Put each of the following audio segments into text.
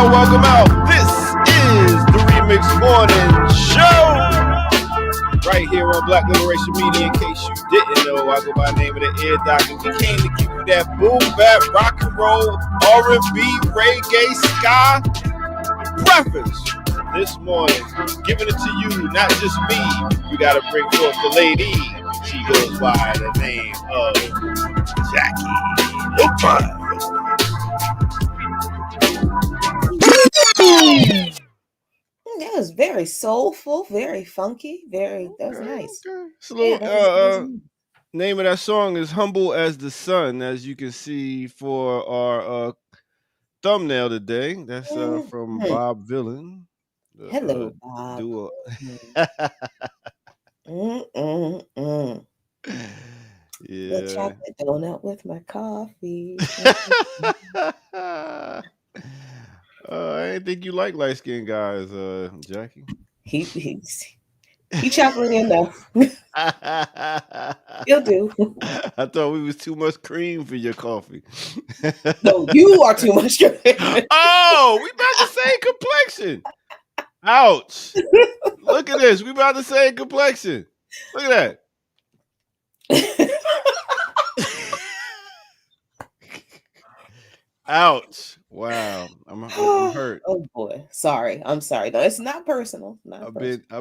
Welcome out. This is the Remix Morning Show. Right here on Black Liberation Media. In case you didn't know, I go by the name of the Air Doc, and we came to give you that boom bap, rock and roll, R&B, reggae, ska preference this morning. Giving it to you, not just me. We got to bring forth the lady. She goes by the name of Jackie. That was very soulful, very funky, that was nice. Okay. It's a little, name of that song is Humble as the Sun, as you can see for our thumbnail today. That's from Bob Villain. Hello, Bob. Duo. Yeah. The chocolate donut with my coffee. I didn't think you like light-skinned guys, Jackie. He chocolate enough. He'll do. I thought we was too much cream for your coffee. No, you are too much cream. Oh, we about the same complexion. Ouch. Look at this. We about the same complexion. Look at that. Ouch. Wow. I'm hurt. Oh boy. Sorry. I'm sorry. No, it's not personal. I've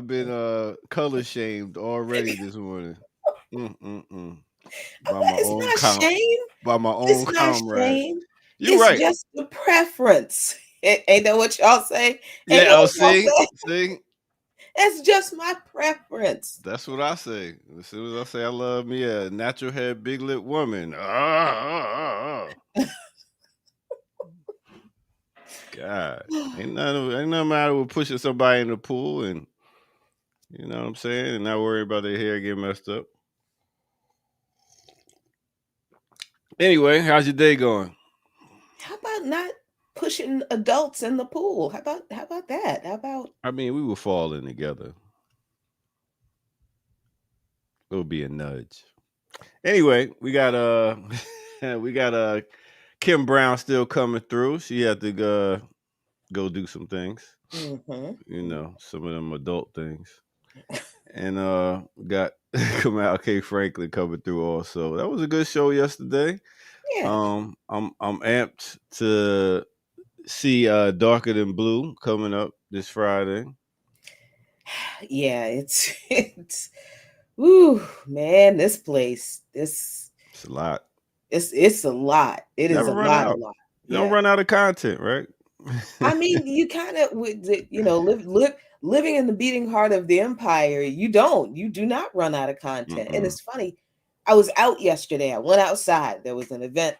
been color shamed already this morning. By my own shame. By my own comrade. You're it's right. It's just the preference. Ain't that what y'all say? Yeah, see? It's just my preference. That's what I say. As soon as I say I love me a natural head, big lip woman. God, ain't nothing matter with pushing somebody in the pool and you know what I'm saying, and not worry about their hair getting messed up. Anyway, how's your day going? How about not pushing adults in the pool? How about that? I mean, we were falling together. It would be a nudge. Anyway, we got Kim Brown still coming through. She had to go do some things. Mm-hmm. You know, some of them adult things. And got Kamal K. Franklin coming through also. That was a good show yesterday. Yeah. I'm amped to see Darker Than Blue coming up this Friday. Yeah, it's woo, man, this place. It's a lot. It's a lot. It is a lot. You don't run out of content, right? I mean, you kind of living in the beating heart of the empire, you do not run out of content. Mm-mm. And it's funny, I was out yesterday. I went outside. There was an event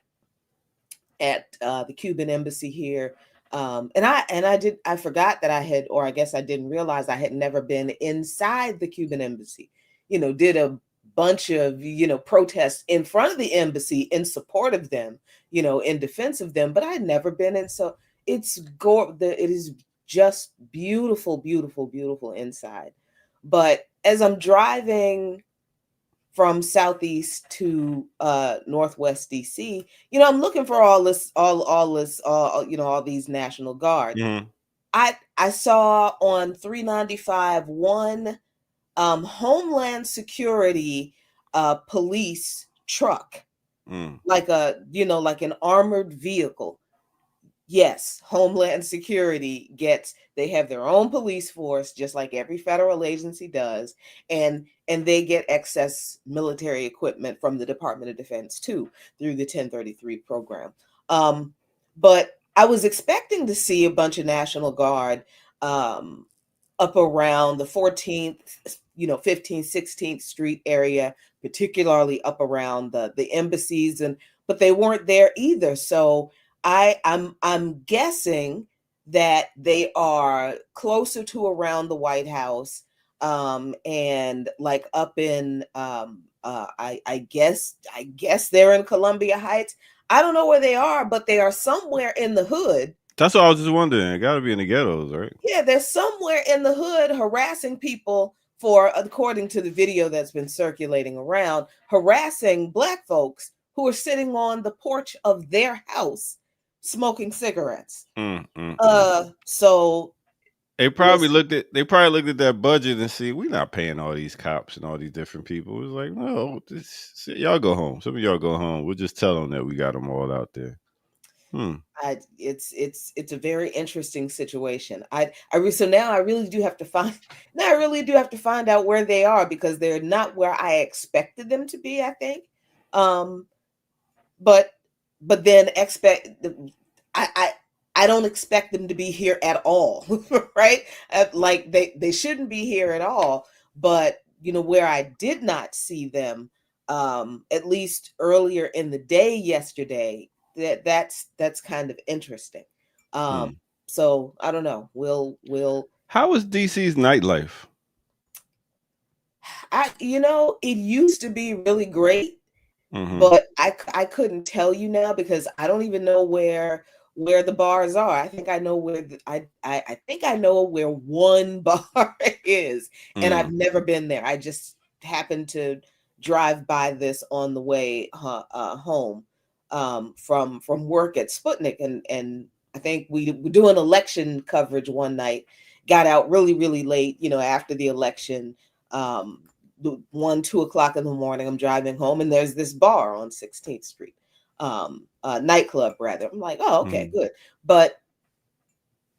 at the Cuban embassy here. And I forgot that I had, or I guess I didn't realize I had never been inside the Cuban embassy, did a bunch of, protests in front of the embassy in support of them, in defense of them, but I had never been in. So it is just beautiful, beautiful, beautiful inside. But as I'm driving from Southeast to Northwest DC, I'm looking for all these National Guard. Mm-hmm. I saw on 395 one Homeland Security police truck, like an armored vehicle. Yes, Homeland Security they have their own police force, just like every federal agency does, and they get excess military equipment from the Department of Defense too, through the 1033 program. But I was expecting to see a bunch of National Guard, all up around the 14th, 15th, 16th Street area, particularly up around the embassies, but they weren't there either. So I'm guessing that they are closer to around the White House, and like up in I guess they're in Columbia Heights. I don't know where they are, but they are somewhere in the hood. That's what I was just wondering. It got to be in the ghettos, right? Yeah, they're somewhere in the hood harassing people for, according to the video that's been circulating around, harassing Black folks who are sitting on the porch of their house smoking cigarettes. So they probably looked at that budget and see, we're not paying all these cops and all these different people. It was like, no, y'all go home. Some of y'all go home. We'll just tell them that we got them all out there. It's a very interesting situation. So now I really do have to find out where they are, because they're not where I expected them to be, I think. But then I don't expect them to be here at all, right? Like they shouldn't be here at all. But where I did not see them, at least earlier in the day yesterday, that's kind of interesting. So I don't know. We'll. How is DC's nightlife? It used to be really great. But I couldn't tell you now, because I don't even know where the bars are. I think I know where I think I know where one bar is, and I've never been there. I just happened to drive by this on the way home from work at Sputnik, and I think we were doing election coverage one night. Got out really, really late, after the election. 1-2 o'clock in the morning, I'm driving home, and there's this bar on 16th Street, nightclub rather. I'm like, oh, okay, good. But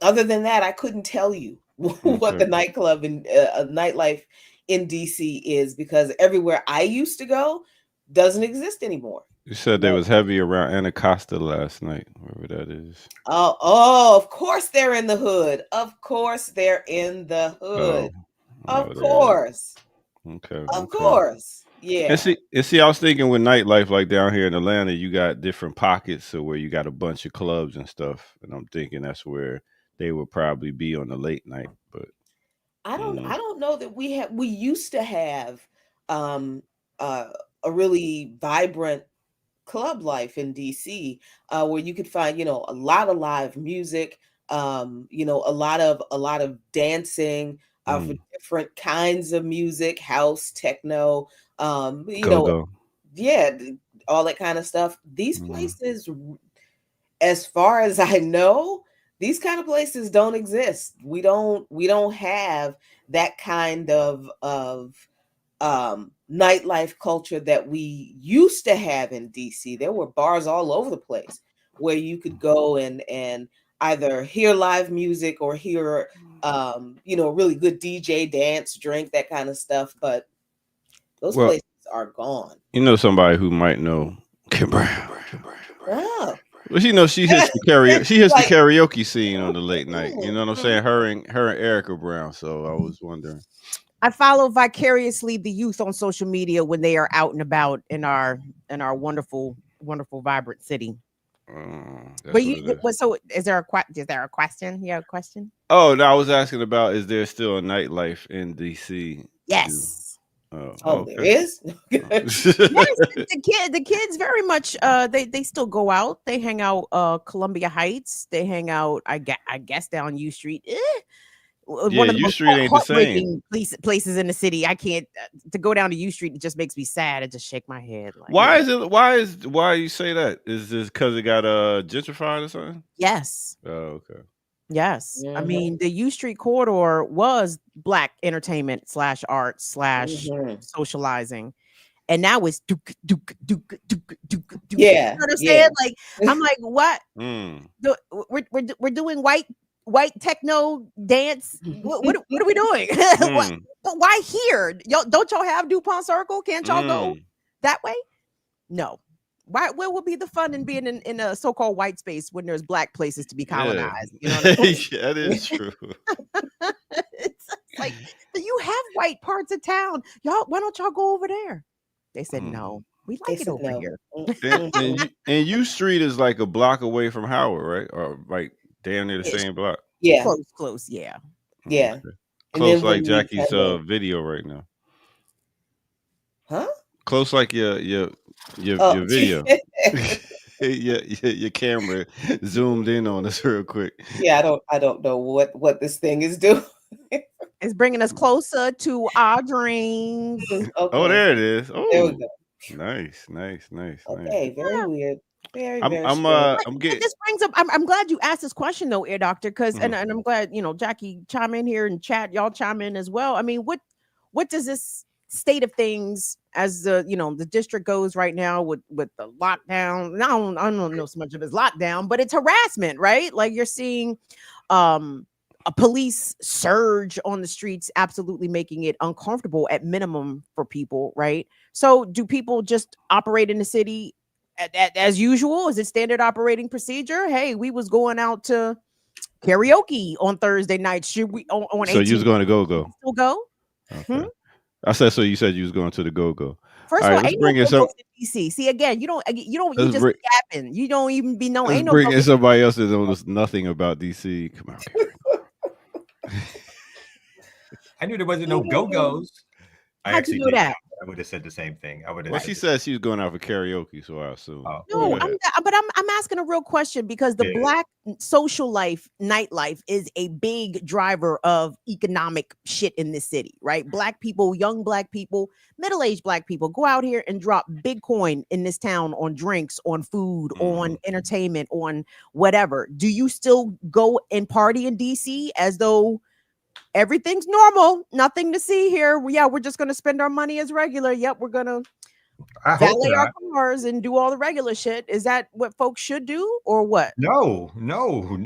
other than that, I couldn't tell you what the nightclub and nightlife in DC is, because everywhere I used to go doesn't exist anymore. You said they was heavy around Anacostia last night, wherever that is. Oh, of course they're in the hood. Of course they're in the hood. Of course. Okay. Of course. Yeah. And see, I was thinking with nightlife, like down here in Atlanta, you got different pockets, so where you got a bunch of clubs and stuff, and I'm thinking that's where they would probably be on the late night. But I don't know that we used to have a really vibrant club life in DC, where you could find a lot of live music, a lot of dancing, for different kinds of music, house, techno, yeah, all that kind of stuff. These places, as far as I know, these kind of places don't exist. We don't have that kind of nightlife culture that we used to have in DC. There were bars all over the place where you could go and either hear live music or hear really good DJ, dance, drink, that kind of stuff. But those places are gone. Somebody who might know Kim Brown. Oh. Well, she hits the karaoke. She hits the karaoke scene on the late night. You know what I'm saying? Her and Erica Brown. So I was wondering. I follow vicariously the youth on social media when they are out and about in our wonderful, wonderful, vibrant city. But so is there a question? You have a question? Oh, no, I was asking about, is there still a nightlife in DC? Yes. Okay. There is. Yes, the kids very much. They still go out. They hang out. Columbia Heights. They hang out. I guess down U Street. One of the most heartbreaking places in the city. I can't to go down to U Street. It just makes me sad. I just shake my head. Like, why you say that? Is this because it got gentrified or something? Yes. Oh, okay. Yes. I mean, the U Street corridor was Black entertainment / art / socializing. And now it's duke. Yeah. You understand? Yeah. Like, I'm like, what? We're doing white techno dance. What are we doing? But why here? Don't y'all have DuPont Circle? Can't y'all go that way? No. Where would be the fun in being in a so-called white space when there's Black places to be colonized? Yeah. You know what I mean? Yeah, that is true. Like, you have white parts of town. Y'all, why don't y'all go over there? They said, no, we They like it said over no. here. And U Street is like a block away from Howard, right? Or like damn near the same block. Yeah. Close. Yeah. Yeah. Okay. And Close then like when we Jackie's kind of, video right now. huh? Close like your Oh, video. your camera zoomed in on us real quick. yeah. I don't know what this thing is doing. It's bringing us closer to our dreams. Oh, Okay. there it is. There we Oh, go. nice. Okay. Very weird. Very I'm strange. I'm But getting. this brings up. I'm glad you asked this question though, Air Doctor, because Mhm. and I'm glad Jackie chime in here and chat. Y'all chime in as well. I mean, what does this state of things as the district goes right now with the lockdown? I don't know so much of it's lockdown, but it's harassment, right? Like you're seeing a police surge on the streets, absolutely making it uncomfortable at minimum for people, right? So do people just operate in the city as usual? Is it standard operating procedure? Hey, we was going out to karaoke on Thursday night. Should we on So you 18th? was going to go? Still go? Okay. I said so. You said you was going to the go. All First of right, all, let's ain't no bring in some. go-go's in DC. See, again, you Let's just bring. yapping. You don't even be knowing. Let's Ain't no bring in go-go. somebody else that knows nothing about DC. Come on. I knew there wasn't no go-go's. I How'd you actually know did. that? I would have said the same thing. I would have. Well, she said she was going out for karaoke, so I assume. Oh. No, Go ahead. I'm asking a real question because the Yeah. Black social life, nightlife is a big driver of economic shit in this city, right? Black people, young Black people, middle-aged Black people go out here and drop big coin in this town on drinks, on food, on entertainment, on whatever. Do you still go and party in DC as though everything's normal, nothing to see here? Yeah, we're just going to spend our money as regular. Yep, we're going to valet our cars and do all the regular shit. Is that what folks should do or what? No. No,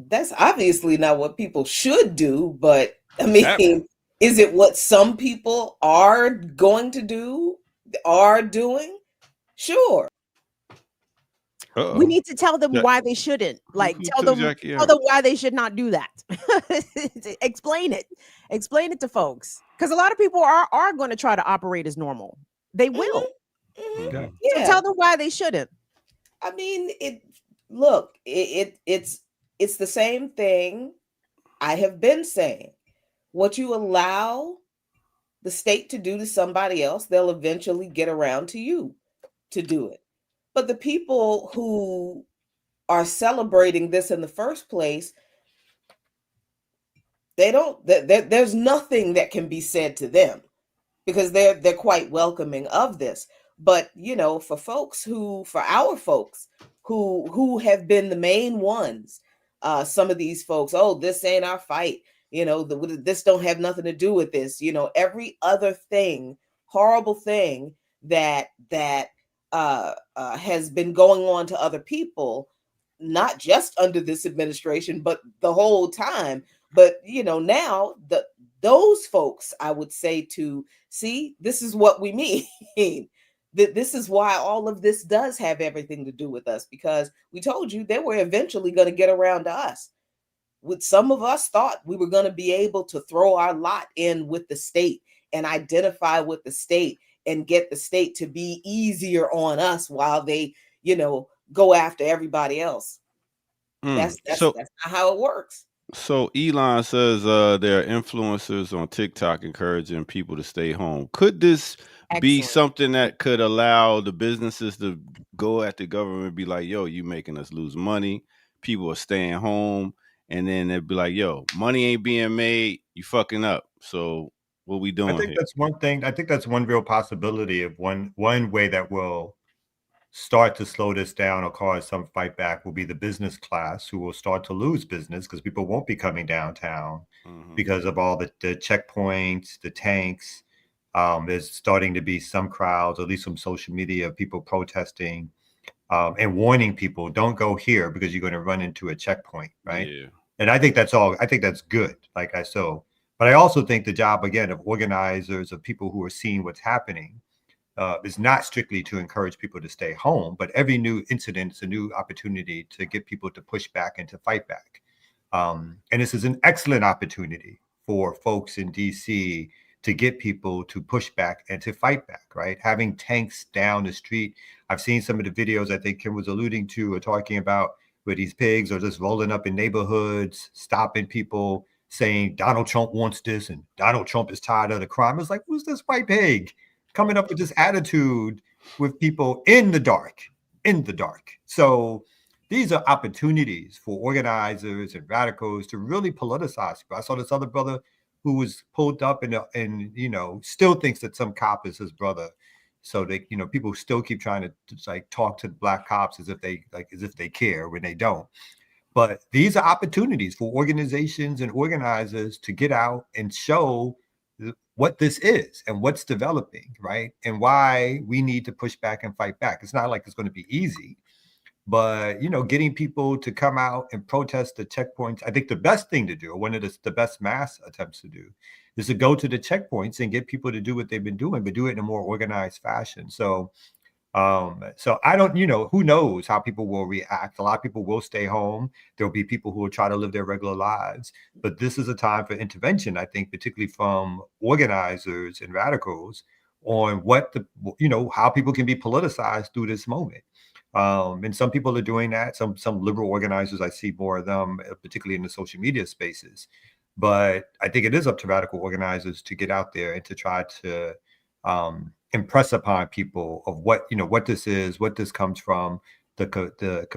that's obviously not what people should do. But I mean, is it what some people are going to do? Are doing? Sure. We need to tell them why they shouldn't. Like tell them why they should not do that. Explain it to folks, because a lot of people are going to try to operate as normal. They will. Yeah. So tell them why they shouldn't. I mean, it's the same thing I have been saying. What you allow the state to do to somebody else, they'll eventually get around to you to do it. But the people who are celebrating this in the first place, there's nothing that can be said to them because they're quite welcoming of this. But for our folks who have been the main ones, some of these folks, oh, this ain't our fight, this don't have nothing to do with this, every other thing, horrible thing that has been going on to other people, not just under this administration, but the whole time. But now those folks, I would say, to see, this is what we mean. This is why all of this does have everything to do with us, because we told you they were eventually going to get around to us. With some of us thought we were going to be able to throw our lot in with the state and identify with the state and get the state to be easier on us while they, go after everybody else. That's not how it works. So Elon says there are influencers on TikTok encouraging people to stay home. Could this be something that could allow the businesses to go at the government and be like, yo, you making us lose money. People are staying home. And then they'd be like, yo, money ain't being made. You fucking up. So what we doing I think here? that's one thing. I think that's one real possibility of one way that will start to slow this down or cause some fight back will be the business class, who will start to lose business because people won't be coming downtown because of all the checkpoints, the tanks. There's starting to be some crowds, at least some social media, of people protesting and warning people, don't go here because you're going to run into a checkpoint, right? Yeah. And I think that's all. I think that's good. But I also think the job, again, of organizers, of people who are seeing what's happening, is not strictly to encourage people to stay home, but every new incident is a new opportunity to get people to push back and to fight back. And this is an excellent opportunity for folks in DC to get people to push back and to fight back, right? Having tanks down the street. I've seen some of the videos I think Kim was alluding to or talking about where these pigs are just rolling up in neighborhoods, stopping people, saying Donald Trump wants this and Donald Trump is tired of the crime. It's like, who's this white pig coming up with this attitude with people in the dark? So these are opportunities for organizers and radicals to really politicize people. I saw this other brother who was pulled up and still thinks that some cop is his brother. So they, people still keep trying to like talk to black cops as if they care when they don't. But these are opportunities for organizations and organizers to get out and show what this is and what's developing, right? And why we need to push back and fight back. It's not like it's going to be easy, but getting people to come out and protest the checkpoints. I think the best thing to do, one of the best mass attempts to do, is to go to the checkpoints and get people to do what they've been doing, but do it in a more organized fashion. So I don't, who knows how people will react. A lot of people will stay home. There'll be people who will try to live their regular lives. But this is a time for intervention, I think, particularly from organizers and radicals on how people can be politicized through this moment. And some people are doing that. Some liberal organizers, I see more of them, particularly in the social media spaces. But I think it is up to radical organizers to get out there and to try to impress upon people of what this is, what this comes from, the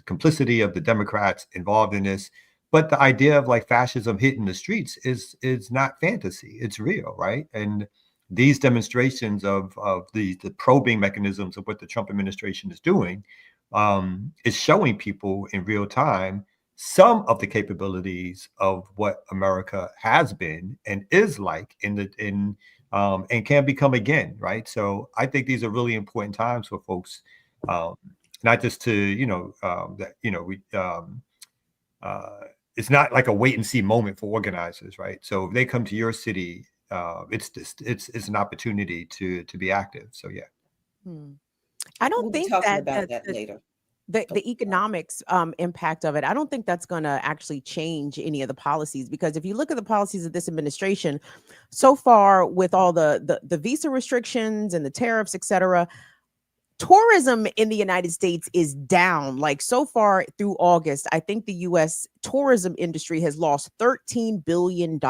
complicity of the Democrats involved in this. But the idea of like fascism hitting the streets is not fantasy. It's real, right? And these demonstrations of the probing mechanisms of what the Trump administration is doing is showing people in real time some of the capabilities of what America has been and is like and can become again, right? So I think these are really important times for folks, not just to it's not like a wait and see moment for organizers, right? So if they come to your city, it's an opportunity to be active. So yeah. I don't We'll think be talking about that later. The economics impact of it, I don't think that's going to actually change any of the policies, because if you look at the policies of this administration so far, with all the visa restrictions and the tariffs, etc., tourism in the United States is down. Like so far through August, I think the U.S. tourism industry has lost $13 billion.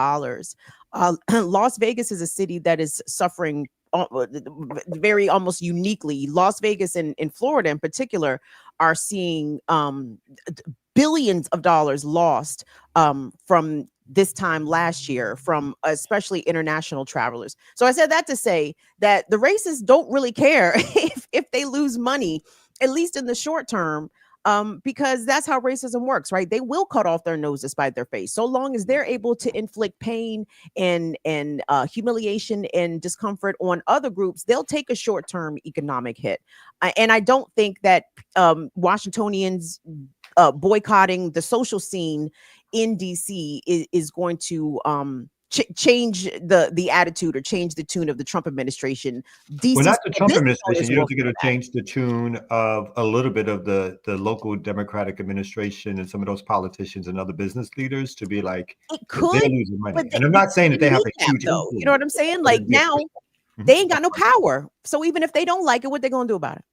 Las Vegas is a city that is suffering very almost uniquely. Las Vegas and in Florida in particular are seeing billions of dollars lost from this time last year from especially international travelers. So I said that to say that the racists don't really care if they lose money, at least in the short term, because that's how racism works, right? They will cut off their nose to spite their face, so long as they're able to inflict pain and humiliation and discomfort on other groups. They'll take a short-term economic hit, and I don't think that Washingtonians boycotting the social scene in DC is going to change the attitude or change the tune of the Trump administration. DC, well, not the Trump administration. You don't think it'll change the tune of a little bit of the local Democratic administration and some of those politicians and other business leaders to be like, it could, they're losing money. And I'm not saying that they have a huge though. You know what I'm saying? Like now, they ain't got no power. So even if they don't like it, what they gonna do about it?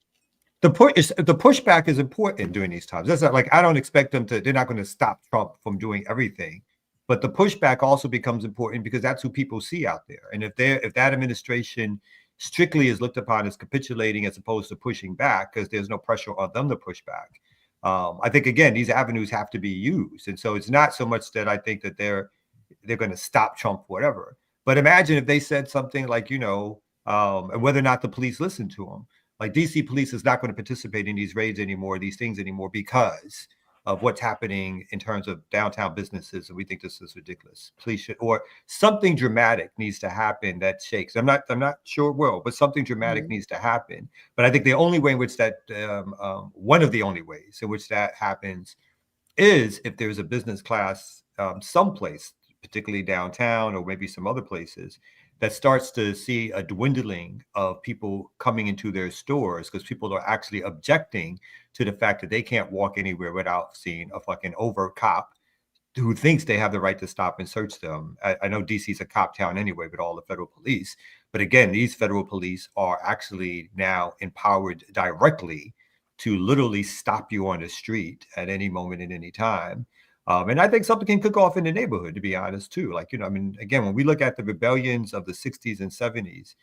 The pushback is important during these times. That's not like I don't expect them to. They're not going to stop Trump from doing everything, but the pushback also becomes important because that's who people see out there. And if that administration strictly is looked upon as capitulating as opposed to pushing back because there's no pressure on them to push back, I think again these avenues have to be used. And so it's not so much that I think that they're going to stop Trump, whatever. But imagine if they said something like, and whether or not the police listen to them. Like DC police is not going to participate in these raids anymore, these things anymore, because of what's happening in terms of downtown businesses. And we think this is ridiculous. Police should, or something dramatic needs to happen that shakes. I'm not sure it will, but something dramatic needs to happen. But I think the only way in which that, one of the only ways in which that happens is if there's a business class someplace, particularly downtown or maybe some other places, that starts to see a dwindling of people coming into their stores because people are actually objecting to the fact that they can't walk anywhere without seeing a fucking overt cop who thinks they have the right to stop and search them. I know DC is a cop town anyway with all the federal police, but again, these federal police are actually now empowered directly to literally stop you on the street at any moment at any time. And I think something can cook off in the neighborhood, to be honest, too. Like, I mean, again, when we look at the rebellions of the 60s and 70s,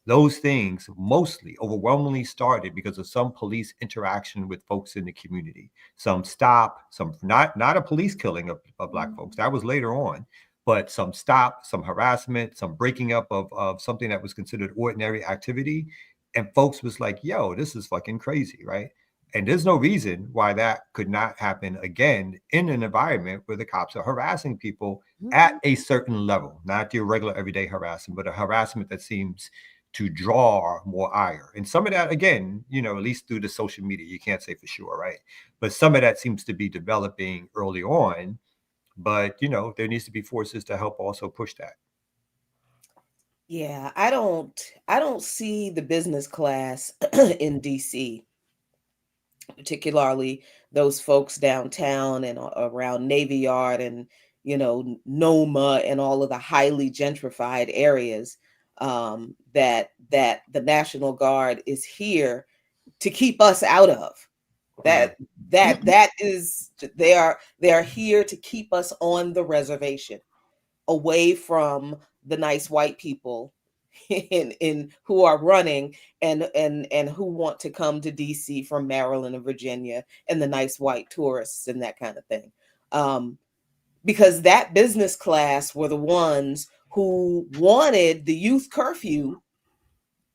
those things mostly overwhelmingly started because of some police interaction with folks in the community. Some stop, some not a police killing of Black folks. That was later on, but some stop, some harassment, some breaking up of something that was considered ordinary activity. And folks was like, yo, this is fucking crazy, right? And there's no reason why that could not happen again in an environment where the cops are harassing people at a certain level, not your regular everyday harassment, but a harassment that seems to draw more ire. And some of that, again, at least through the social media, you can't say for sure, right? But some of that seems to be developing early on. But, there needs to be forces to help also push that. Yeah, I don't see the business class in DC, particularly those folks downtown and around Navy Yard and Noma and all of the highly gentrified areas, that the National Guard is here to keep us out of. That is, they are here to keep us on the reservation, away from the nice white people in who are running and who want to come to DC from Maryland and Virginia, and the nice white tourists and that kind of thing. Because that business class were the ones who wanted the youth curfew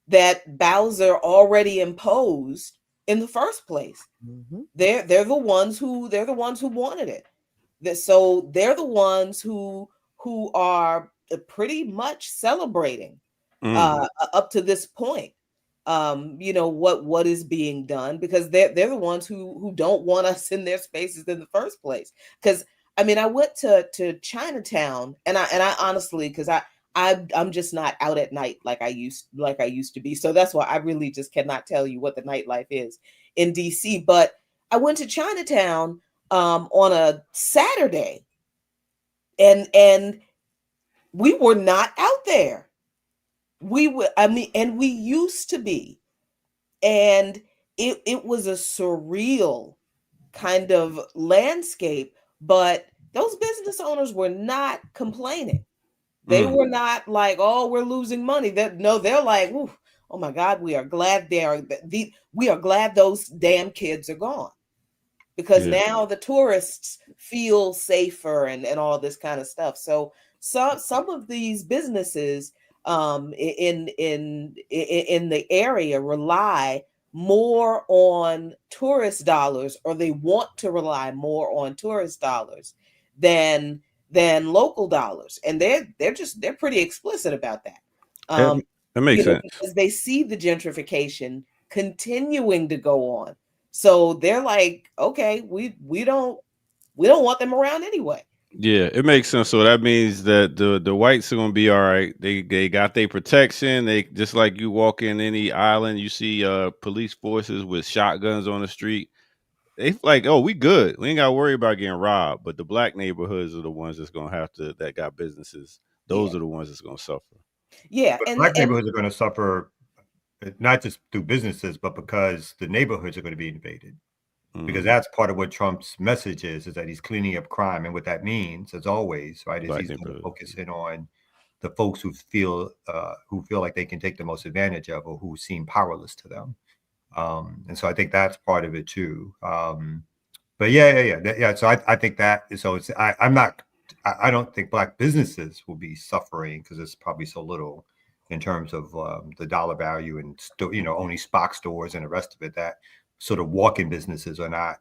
that Bowser already imposed in the first place. They're the ones who wanted it. So they're the ones who are pretty much celebrating up to this point. What is being done, because they're the ones who don't want us in their spaces in the first place. Because I mean, I went to Chinatown, and I honestly, because I'm just not out at night like I used to be. So that's why I really just cannot tell you what the nightlife is in DC. But I went to Chinatown on a Saturday, and we were not out there. And we used to be, and it was a surreal kind of landscape. But those business owners were not complaining. They were not like, oh, we're losing money. No, they're like, oh my God, we are glad we are glad those damn kids are gone, because now the tourists feel safer and all this kind of stuff. So some of these businesses in the area rely more on tourist dollars, or they want to rely more on tourist dollars than local dollars, and they're pretty explicit about that. That makes sense, because they see the gentrification continuing to go on. So they're like, okay, we don't want them around anyway. Yeah, it makes sense. So that means that the whites are gonna be all right. They got their protection. They, just like you walk in any island, you see police forces with shotguns on the street. They like, oh, we good. We ain't got to worry about getting robbed. But the Black neighborhoods are the ones that's gonna have to, that got businesses. Those are the ones that's gonna suffer. Yeah, but Black neighborhoods are going to suffer, not just through businesses, but because the neighborhoods are going to be invaded. Because that's part of what Trump's message is that he's cleaning up crime. And what that means, as always, right, is he's going to focus in on the folks who feel like they can take the most advantage of, or who seem powerless to them. And so I think that's part of it too. But yeah. So I think that, so it's, I don't think Black businesses will be suffering, because it's probably so little in terms of the dollar value and owning Spock stores and the rest of it, that sort of walk-in businesses are not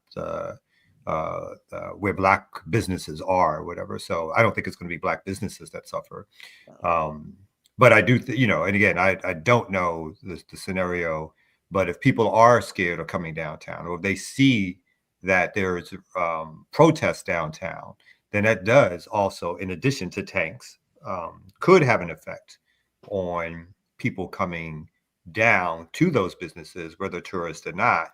where Black businesses are, or whatever. So I don't think it's going to be Black businesses that suffer. But I do, and again, I don't know the scenario, but if people are scared of coming downtown, or if they see that there's protests downtown, then that does also, in addition to tanks, could have an effect on people coming down to those businesses, whether tourists or not,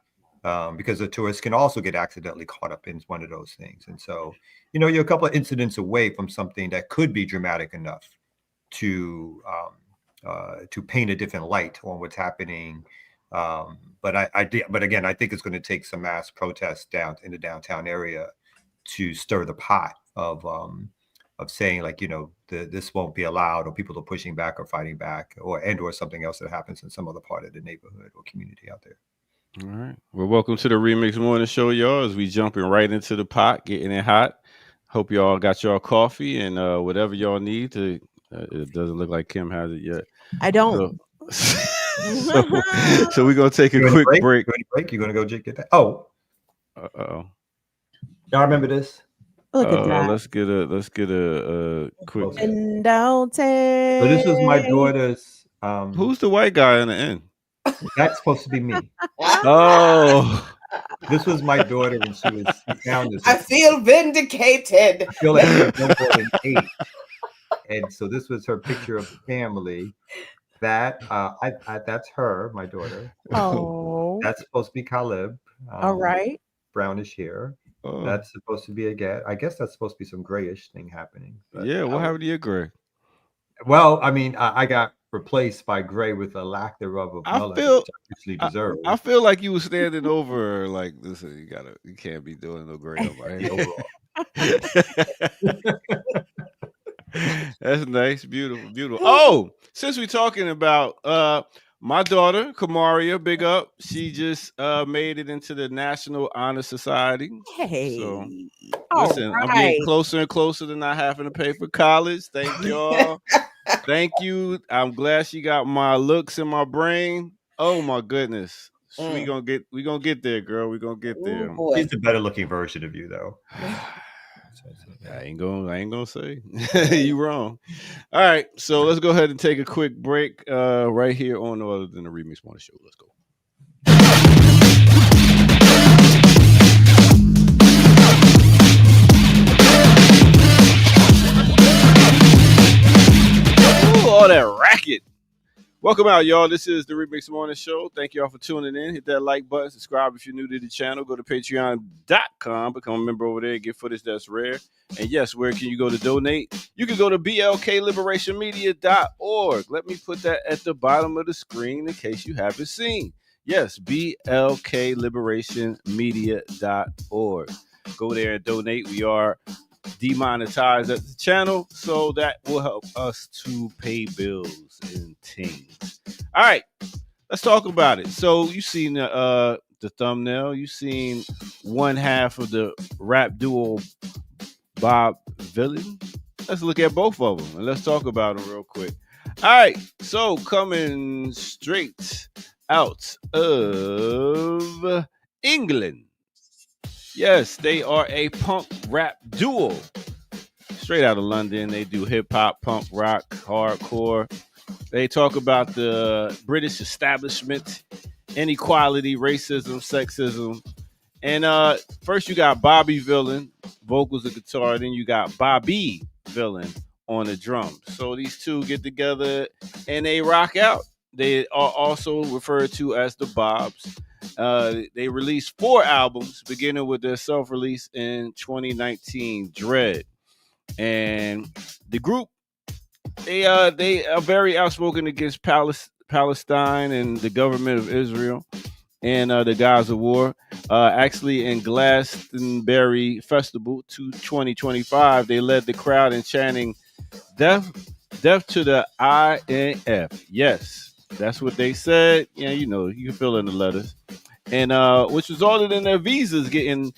because the tourists can also get accidentally caught up in one of those things. And so, you're a couple of incidents away from something that could be dramatic enough to paint a different light on what's happening. But again, I think it's going to take some mass protests down in the downtown area to stir the pot of saying, like, this won't be allowed, or people are pushing back or fighting back, or something else that happens in some other part of the neighborhood or community out there. All right. Well, welcome to the Remix Morning Show, y'all. As we jumping right into the pot, getting it hot. Hope y'all got y'all coffee and whatever y'all need to. It doesn't look like Kim has it yet. I don't. So we're gonna take a quick break. You're gonna go get that. Oh. Uh-oh. Y'all remember this? Look at that. Let's get a quick. And don't take. So this was my daughter's. Who's the white guy in the end? That's supposed to be me. Oh. This was my daughter when she found this. I feel vindicated. I feel like she was no more than 8. And so this was her picture of the family. That that's her, my daughter. Oh. That's supposed to be Caleb. All right. Brownish hair. Oh. That's supposed to be I guess that's supposed to be some grayish thing happening. But yeah, what happened to your gray? Well, I mean, I got replaced by gray with a lack thereof of melanin, which I actually deserve. I feel like you were standing over like this. You can't be doing no gray on my head. That's nice, beautiful. Oh, since we're talking about my daughter, Kamaria, big up. She just made it into the National Honor Society. Hey. So listen, right. I'm getting closer and closer to not having to pay for college. Thank y'all. Thank you. I'm glad she got my looks in my brain. Oh my goodness. We gonna get there, girl. We gonna get there. Ooh, she's the better looking version of you, though. I ain't gonna say you wrong. All right, so let's go ahead and take a quick break right here on No Other Than the Remix Morning Show. Let's go. Ooh, all that racket. Welcome out, y'all. This is the Remix Morning Show. Thank y'all for tuning in. Hit that like button. Subscribe if you're new to the channel. Go to patreon.com. Become a member over there. Get footage that's rare. And yes, where can you go to donate? You can go to blkliberationmedia.org. Let me put that at the bottom of the screen in case you haven't seen. Yes, blkliberationmedia.org. Go there and donate. We are demonetized at the channel, so that will help us to pay bills and things. All right, let's talk about it. So you've seen the thumbnail. You've seen one half of the rap duo Bob Villain. Let's look at both of them and let's talk about them real quick. All right, so coming straight out of England. Yes, they are a punk rap duo. Straight out of London. They do hip hop, punk rock, hardcore. They talk about the British establishment, inequality, racism, sexism. And first you got Bobby Villain, vocals and guitar. Then you got Bobby Villain on the drums. So these two get together and they rock out. They are also referred to as the Bobs. They released 4 albums, beginning with their self-release in 2019, Dread. And the group, they are very outspoken against Palestine and the government of Israel and the Gaza war. Actually, in Glastonbury Festival 2025, they led the crowd in chanting, "Death to the INF." Yes, that's what they said. Yeah, you know, you can fill in the letters. And which resulted in their visas getting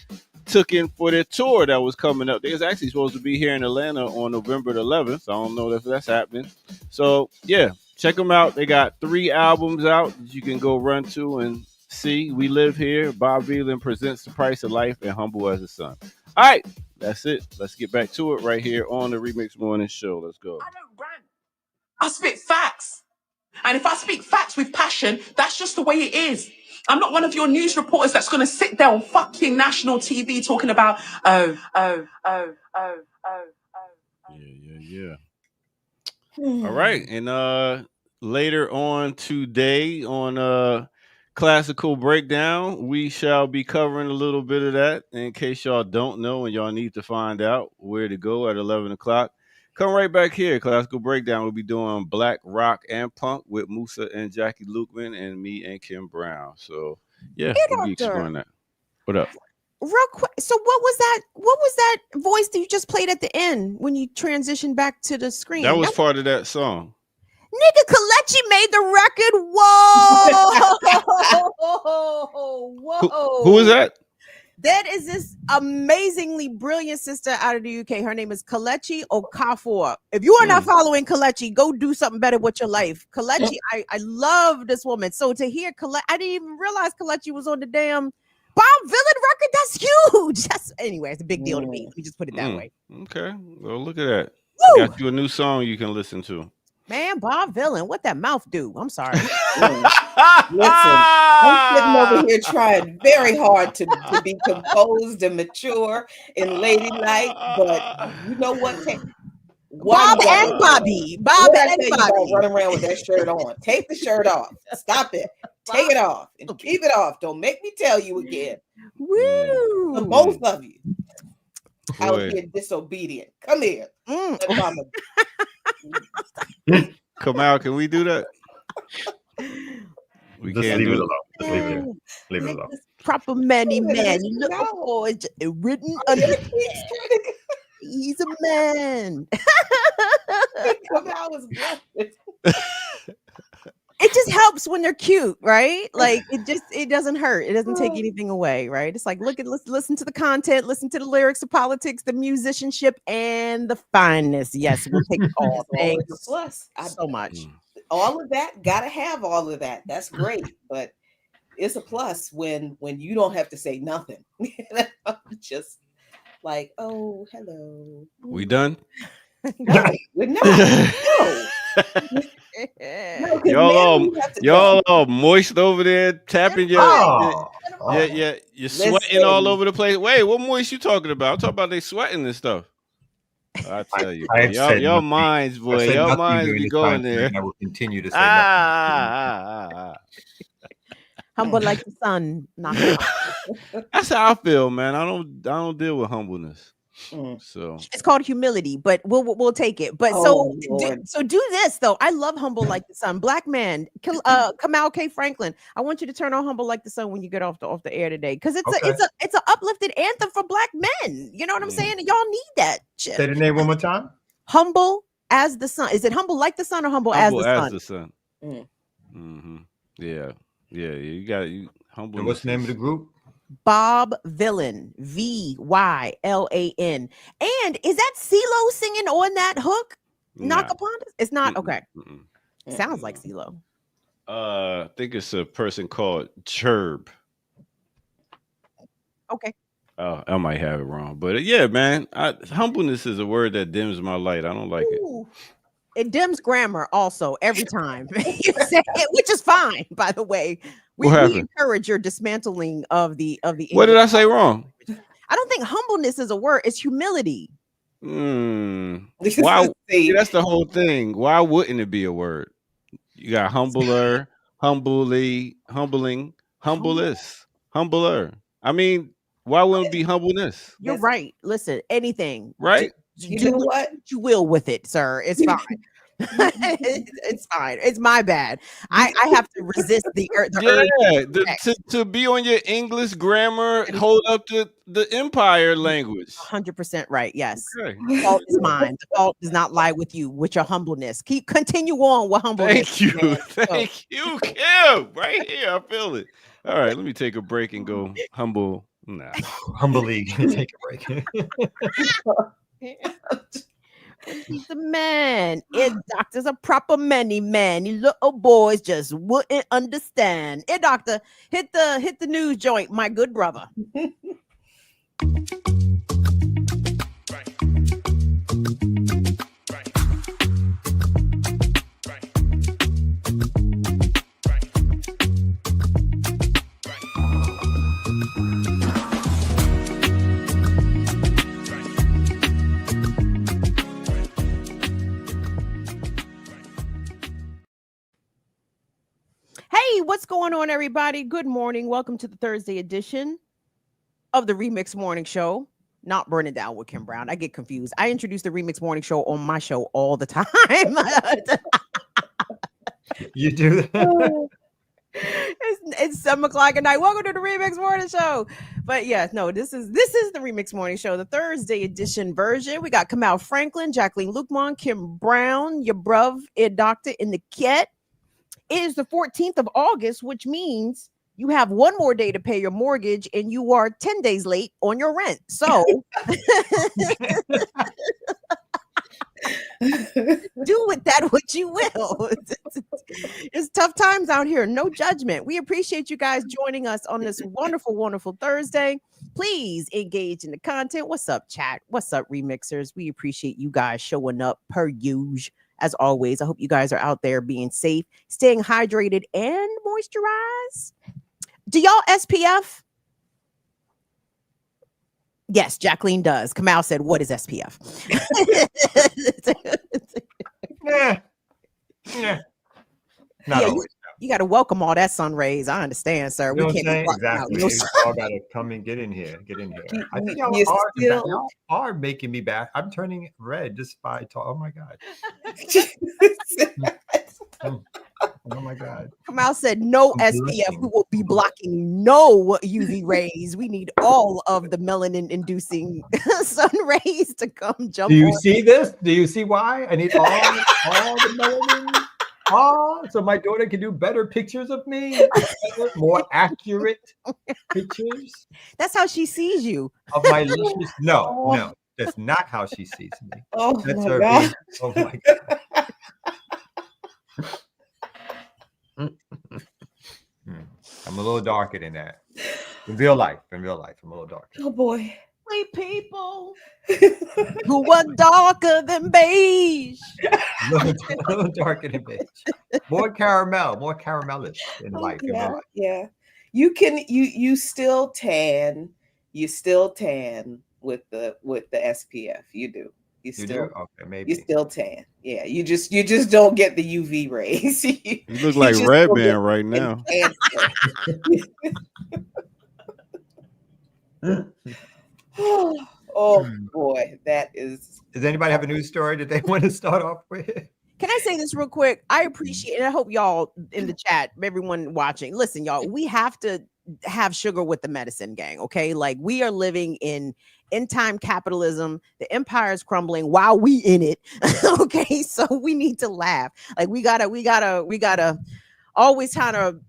took in for their tour that was coming up. They was actually supposed to be here in Atlanta on November the 11th. I don't know if that's happening. So yeah, check them out. They got 3 albums out that you can go run to and see. We Live Here. Bob Villain presents The Price of Life and Humble as a Son. All right, that's it. Let's get back to it right here on the Remix Morning Show. Let's go. I don't rant. I spit facts. And if I speak facts with passion, that's just the way it is. I'm not one of your news reporters that's going to sit there on fucking national TV talking about, Yeah. All right. And later on today on classical breakdown. We shall be covering a little bit of that in case y'all don't know and y'all need to find out where to go at 11 o'clock. Come right back here. Classical breakdown. We'll be doing black, rock, and punk with Musa and Jackie Lukeman and me and Kim Brown. So yeah, we'll be exploring that. What up? Real quick. So what was that? What was that voice that you just played at the end when you transitioned back to the screen? That was part of that song. Nigga, Kalechi made the record. Whoa. Who is that? That is this amazingly brilliant sister out of the UK. Her name is Kalechi Okafor. If you are not following Kalechi, go do something better with your life. Kalechi, I love this woman. So to hear Kalechi, I didn't even realize Kalechi was on the damn Bob Villain record. That's huge. Anyway, it's a big deal to me. Let me just put it that way. Okay. Well, look at that. Got you a new song you can listen to. Man, Bob Villain, what that mouth do? I'm sorry. Listen, I'm sitting over here trying very hard to be composed and mature and ladylike, but you know what? Bob and Bobby. Running around with that shirt on. Take the shirt off. Stop it. Take it off and keep it off. Don't make me tell you again. Woo! For both of you. Out here disobedient. Come here. Come out. Can we do that? We Just can't leave do it it. alone. Just leave it alone. Leave it alone. Proper manny man. You look it's written under. He's a man. Come out as blessed. It just helps when they're cute, right? Like it doesn't hurt. It doesn't take anything away, right? It's like listen to the content, listen to the lyrics, the politics, the musicianship, and the fineness. Yes, we'll take it all. Thanks plus so much. All of that, gotta have all of that. That's great, but it's a plus when you don't have to say nothing. Just like, oh, hello. We done? No, we're not. No. Y'all all moist over there, tapping your you're sweating all over the place. Wait, what moist you talking about? I'm talking about they sweating and stuff. I tell you, your minds, boy, your minds be going there. I will continue to say Humble like the sun. That's how I feel, man. I don't deal with humbleness. So it's called humility, but we'll take it. But so do this though. I love Humble Like the Sun. Black man, Kamal K. Franklin. I want you to turn on Humble Like the Sun when you get off the air today, because it's an uplifted anthem for Black men. You know what I'm saying? And y'all need that shit. Say the name one more time. Humble as the Sun. Is it Humble Like the Sun or Humble as the Sun? As the Sun. Yeah. You got you humble. And what's the name of the group? Bob Villain, VYLAN. And is that CeeLo singing on that hook? Knock upon us? It's not. Okay. Sounds like CeeLo. I think it's a person called Cherb. Okay. Oh, I might have it wrong, but yeah, man. Humbleness is a word that dims my light. I don't like it. It dims grammar also every time you say it, which is fine, by the way. We encourage your dismantling of the English. What did I say wrong? I don't think humbleness is a word. It's humility. Why? That's the whole thing. Why wouldn't it be a word? You got humbler, humbly, humbling, humblest, humbler. I mean, why wouldn't it be humbleness? You're right. Listen, anything. Right? You know what you will with it, sir. It's fine. It's fine. It's my bad. I have to resist the urge. To be on your English grammar, hold up to the empire language. 100% right. Yes. Okay. The fault is mine. The fault does not lie with you, with your humbleness. Continue on with humbleness. Thank you, Kim. Right here, I feel it. All right, let me take a break and go humble. Nah. Humbly take a break. He's a man. Doctor's a proper many man. You little boys just wouldn't understand. Doctor, hit the news joint, my good brother. what's going on, everybody? Good morning. Welcome to the Thursday edition of the Remix Morning Show. Not Burn It Down with Kim Brown. I get confused. I introduce the Remix Morning Show on my show all the time. You do that? It's 7:00 at night. Welcome to the Remix Morning Show. But yeah, no, this is the Remix Morning Show, the Thursday edition version. We got Kamal Franklin, Jacqueline Lukman, Kim Brown, your bruv, Ed Doctor in the Ket. It is the 14th of August, which means you have one more day to pay your mortgage and you are 10 days late on your rent. So do with that what you will. It's tough times out here. No judgment. We appreciate you guys joining us on this wonderful, wonderful Thursday. Please engage in the content. What's up, chat? What's up, remixers? We appreciate you guys showing up per usual. As always, I hope you guys are out there being safe, staying hydrated and moisturized. Do y'all SPF? Yes, Jacqueline does. Kamal said, what is SPF? Yeah. Not Yeah, always. you got to welcome all that sun rays. I understand, sir. You know We what I'm can't saying? be blocking out Exactly. no You all gotta come and get in here. Get in here. I think y'all are making me back. I'm turning red just by talking. Oh my god. Oh my god. Kamal said no I'm SPF. blushing. We will be blocking no UV rays. We need all of the melanin inducing sun rays to come jump Do you on. see this? Do you see why? I need all the melanin. So my daughter can do better pictures of me, better, more accurate pictures That's how she sees you. of my luscious. No, that's not how she sees me. Oh That's my her God. being, oh my god. I'm a little darker than that. In real life, I'm a little darker. Oh boy. Sweet people who are darker than beige. A little darker than beige. More caramelish in life. In real Yeah, life. yeah. You still tan. You still tan with the SPF. You do. You You still do? Okay, maybe. you still tan. Yeah. You just don't get the UV rays. You look like just Red don't get Man right now. Oh boy, that is. Does anybody have a news story that they want to start off with? Can I say this real quick? I appreciate, and I hope y'all in the chat, everyone watching, listen, y'all, we have to have sugar with the medicine, gang. Okay, like we are living in end time capitalism. The empire is crumbling while we in it. Okay, so we need to laugh. Like we gotta always kind of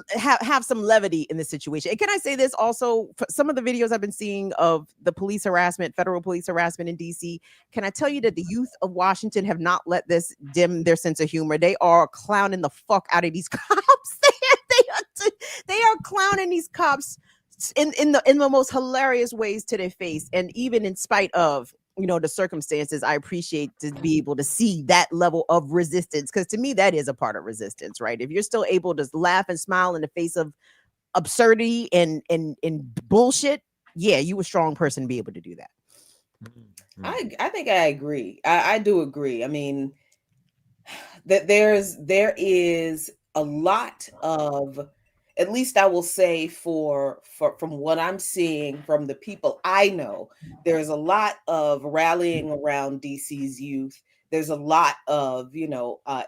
have some levity in this situation. And can I say this also? Some of the videos I've been seeing of the police harassment, federal police harassment in DC, can I tell you that the youth of Washington have not let this dim their sense of humor? They are clowning the fuck out of these cops. They are clowning these cops in the most hilarious ways to their face. And even in spite of the circumstances, I appreciate to be able to see that level of resistance, because to me that is a part of resistance, right? If you're still able to laugh and smile in the face of absurdity and bullshit, yeah, you a strong person to be able to do that. I think I agree. I do agree. I mean, that there is a lot of, at least I will say from what I'm seeing from the people I know, there's a lot of rallying around DC's youth. There's a lot of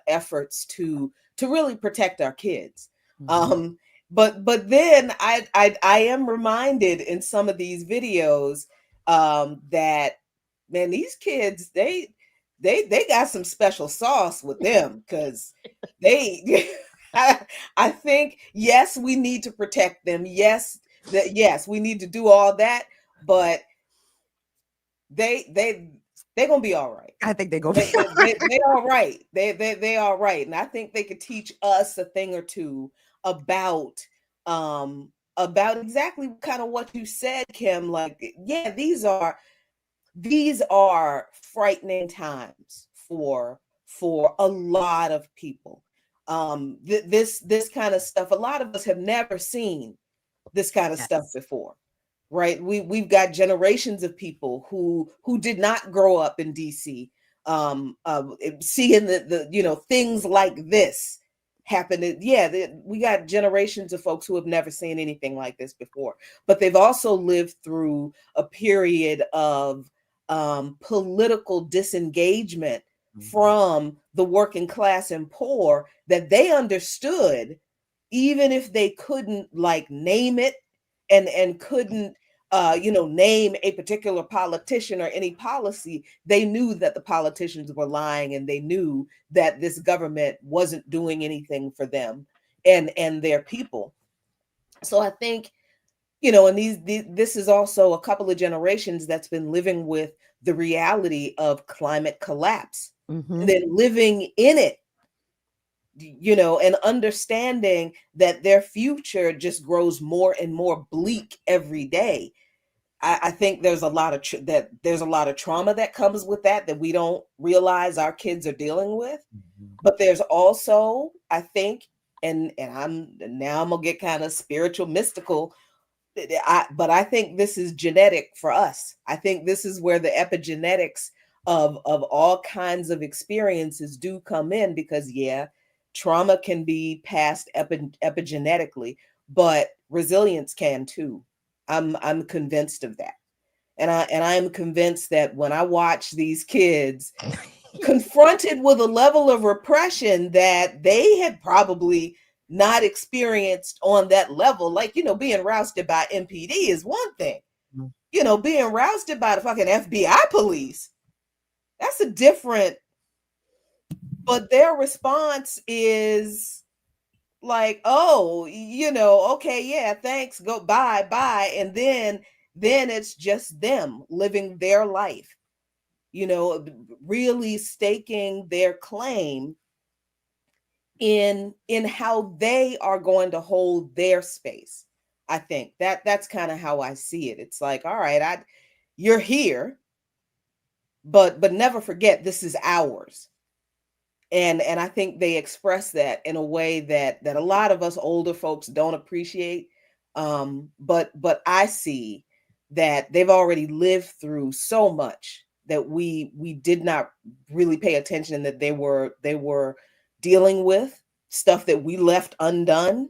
efforts to really protect our kids. Mm-hmm. But then I am reminded in some of these videos that, man, these kids they got some special sauce with them, because they. I think, yes, we need to protect them. Yes, we need to do all that, but they're gonna be all right. I think they're gonna be they all right. They all right, and I think they could teach us a thing or two about exactly kind of what you said, Kim. Like, yeah, these are frightening times for a lot of people. This kind of stuff, a lot of us have never seen this kind of stuff before, right? We've got generations of people who did not grow up in DC, seeing the things like this happened. We got generations of folks who have never seen anything like this before, but they've also lived through a period of political disengagement from the working class and poor that they understood, even if they couldn't like name it and couldn't name a particular politician or any policy. They knew that the politicians were lying, and they knew that this government wasn't doing anything for them and their people. So I think, and this is also a couple of generations that's been living with the reality of climate collapse, and then living in it, and understanding that their future just grows more and more bleak every day. I think there's a lot of trauma that comes with that we don't realize our kids are dealing with. But there's also, I think, and I'm gonna get kind of spiritual, mystical. But I think this is genetic for us. I think this is where the epigenetics of all kinds of experiences do come in, because trauma can be passed epigenetically, but resilience can too. I'm convinced of that. And I'm convinced that when I watch these kids confronted with a level of repression that they had probably not experienced on that level, like, being rousted by MPD is one thing. Being rousted by the fucking FBI police, that's a different, but their response is like, oh, okay, yeah, thanks, go, bye. And then it's just them living their life, really staking their claim in how they are going to hold their space. I think that's kind of how I see it. It's like, all right, you're here, but never forget this is ours. And I think they express that in a way that a lot of us older folks don't appreciate. But I see that they've already lived through so much that we did not really pay attention, that they were dealing with stuff that we left undone.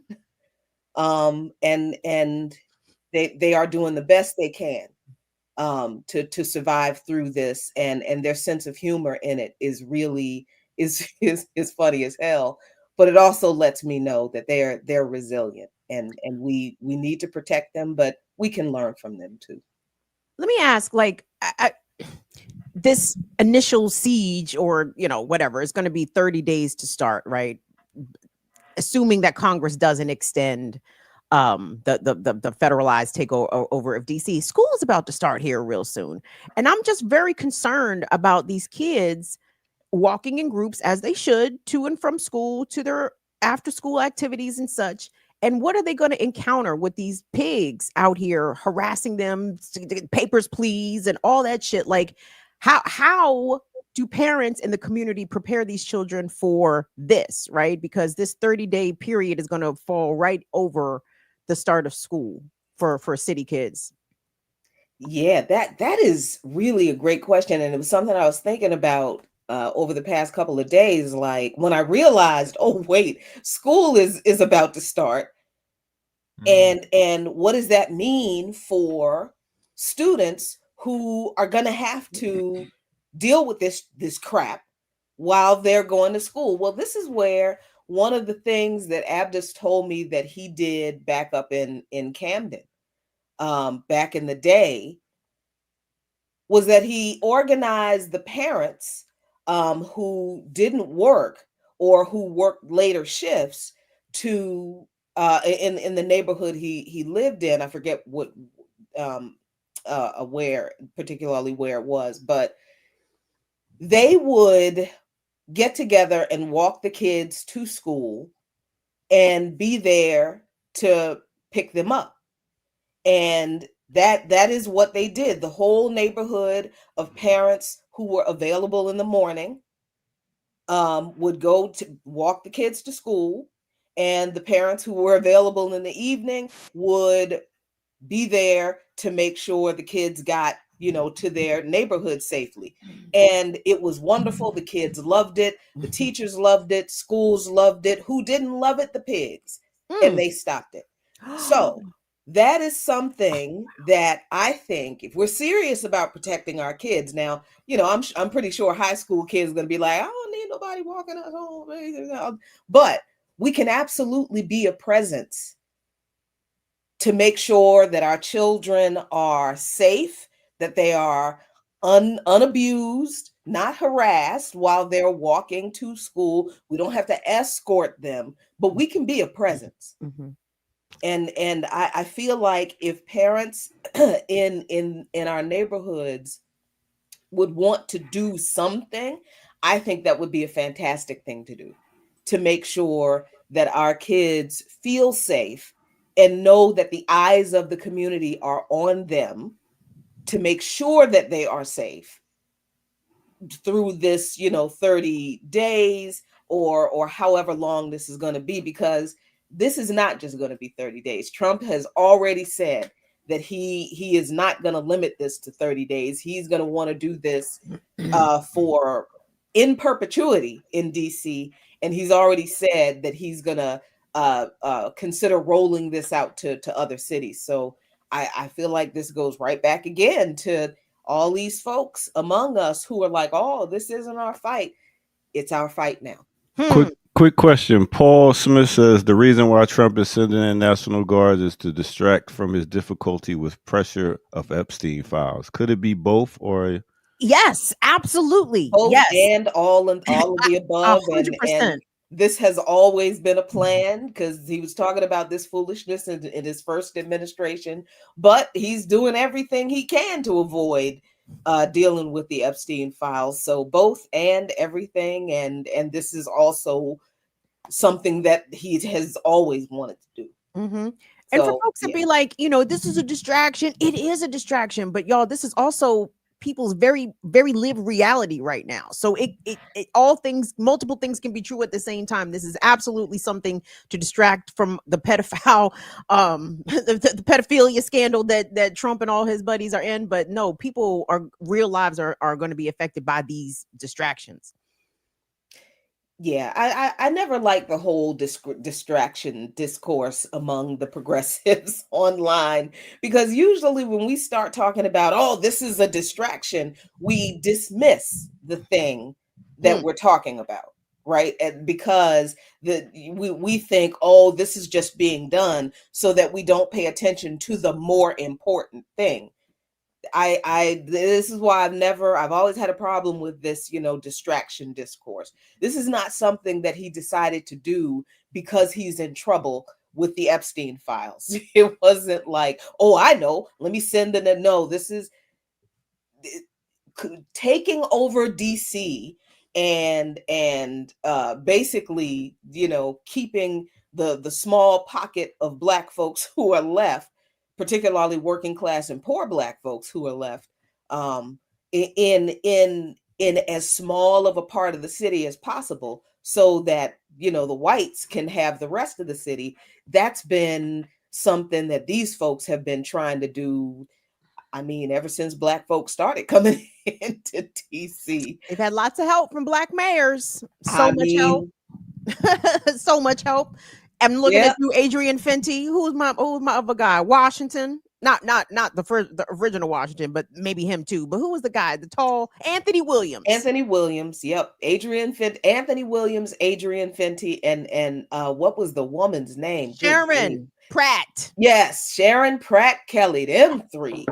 And they are doing the best they can to survive through this, and their sense of humor in it is really is funny as hell. But it also lets me know that they're resilient, and we need to protect them, but we can learn from them too. Let me ask, like, this initial siege, or whatever, is going to be 30 days to start, right? Assuming that Congress doesn't extend the federalized takeover of DC. School is about to start here real soon, and I'm just very concerned about these kids walking in groups, as they should, to and from school, to their after school activities and such. And what are they going to encounter with these pigs out here harassing them, papers please, and all that shit? Like, how do parents in the community prepare these children for this, right? Because this 30-day period is going to fall right over the start of school for city kids. Yeah, that is really a great question, and it was something I was thinking about over the past couple of days. Like, when I realized, oh wait, school is about to start, and what does that mean for students who are going to have to deal with this crap while they're going to school? Well, this is where one of the things that Abdus told me that he did back up in Camden, back in the day, was that he organized the parents who didn't work or who worked later shifts to in the neighborhood he lived in. I forget what where particularly where it was, but they would get together and walk the kids to school and be there to pick them up. And that is what they did. The whole neighborhood of parents who were available in the morning would go to walk the kids to school, and the parents who were available in the evening would be there to make sure the kids got to their neighborhood safely. And it was wonderful. The kids loved it. The teachers loved it. Schools loved it. Who didn't love it? The pigs. And they stopped it. So that is something that I think, if we're serious about protecting our kids now, I'm pretty sure high school kids are going to be like, I don't need nobody walking us home. But we can absolutely be a presence to make sure that our children are safe, that they are unabused, not harassed while they're walking to school. We don't have to escort them, but we can be a presence. Mm-hmm. And I feel like if parents in our neighborhoods would want to do something, I think that would be a fantastic thing to do, to make sure that our kids feel safe and know that the eyes of the community are on them to make sure that they are safe through this 30 days or however long this is going to be, because this is not just going to be 30 days. Trump has already said that he is not going to limit this to 30 days. He's going to want to do this for in perpetuity in DC, and he's already said that he's going to consider rolling this out to other cities. So I feel like this goes right back again to all these folks among us who are like, oh, this isn't our fight. It's our fight now. Quick question. Paul Smith says the reason why Trump is sending in National Guards is to distract from his difficulty with pressure of Epstein files. Could it be both, or? Yes, absolutely. Both yes. And all of the above. 100%. And this has always been a plan, because he was talking about this foolishness in his first administration, but he's doing everything he can to avoid dealing with the Epstein files. So both and everything. And this is also something that he has always wanted to do. Mm-hmm. And for folks to be like, this is a distraction, it is a distraction, but y'all, this is also people's very, very lived reality right now. So it multiple things can be true at the same time. This is absolutely something to distract from the pedophile, the pedophilia scandal that Trump and all his buddies are in. But no, real lives are going to be affected by these distractions. Yeah, I never liked the whole distraction discourse among the progressives online, because usually when we start talking about, oh, this is a distraction, we dismiss the thing that we're talking about, right? And because we think, oh, this is just being done so that we don't pay attention to the more important thing. This is why I've always had a problem with this, distraction discourse. This is not something that he decided to do because he's in trouble with the Epstein files. It wasn't like, oh, I know, let me send in a no. This is taking over DC and basically, keeping the small pocket of Black folks who are left, particularly working class and poor Black folks who are left, in as small of a part of the city as possible, so that the whites can have the rest of the city. That's been something that these folks have been trying to do. I mean, ever since Black folks started coming into DC, they've had lots of help from Black mayors. So much help. I'm looking at you, Adrian Fenty. Who's my other guy? Washington. Not the original Washington, but maybe him too. But who was the guy? The tall Anthony Williams. Anthony Williams. Yep. Anthony Williams, Adrian Fenty, and what was the woman's name? Sharon Pratt. Yes, Sharon Pratt Kelly. Them three.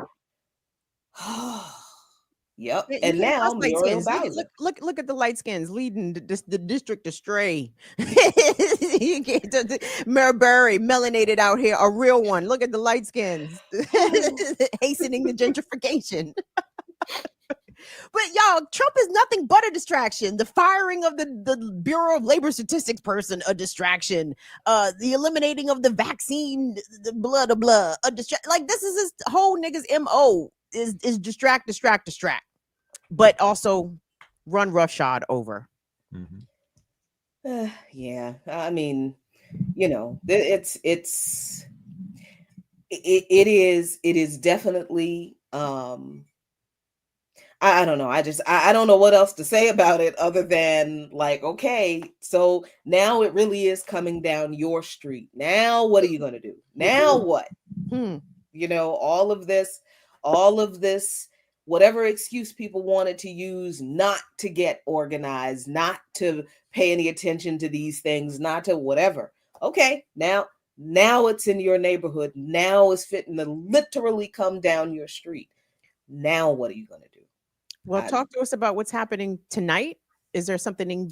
Yep. And now Muriel Bowser. Look at the light skins leading the district astray. Marbury, melanated out here, a real one. Look at the light skins hastening the gentrification. But y'all, Trump is nothing but a distraction. The firing of the Bureau of Labor Statistics person, a distraction. The eliminating of the vaccine, the blah, a distraction. Like, this is his whole nigga's MO. Is distract, but also run roughshod over. Mm-hmm. Yeah, I mean, it is definitely I don't know. I don't know what else to say about it other than like, okay, so now it really is coming down your street. Now what are you going to do? Now what? You know, all of this, whatever excuse people wanted to use not to get organized, not to pay any attention to these things, not to whatever. Okay, now it's in your neighborhood. Now it's fitting to literally come down your street. Now what are you going to do? Well, talk to us about what's happening tonight. Is there something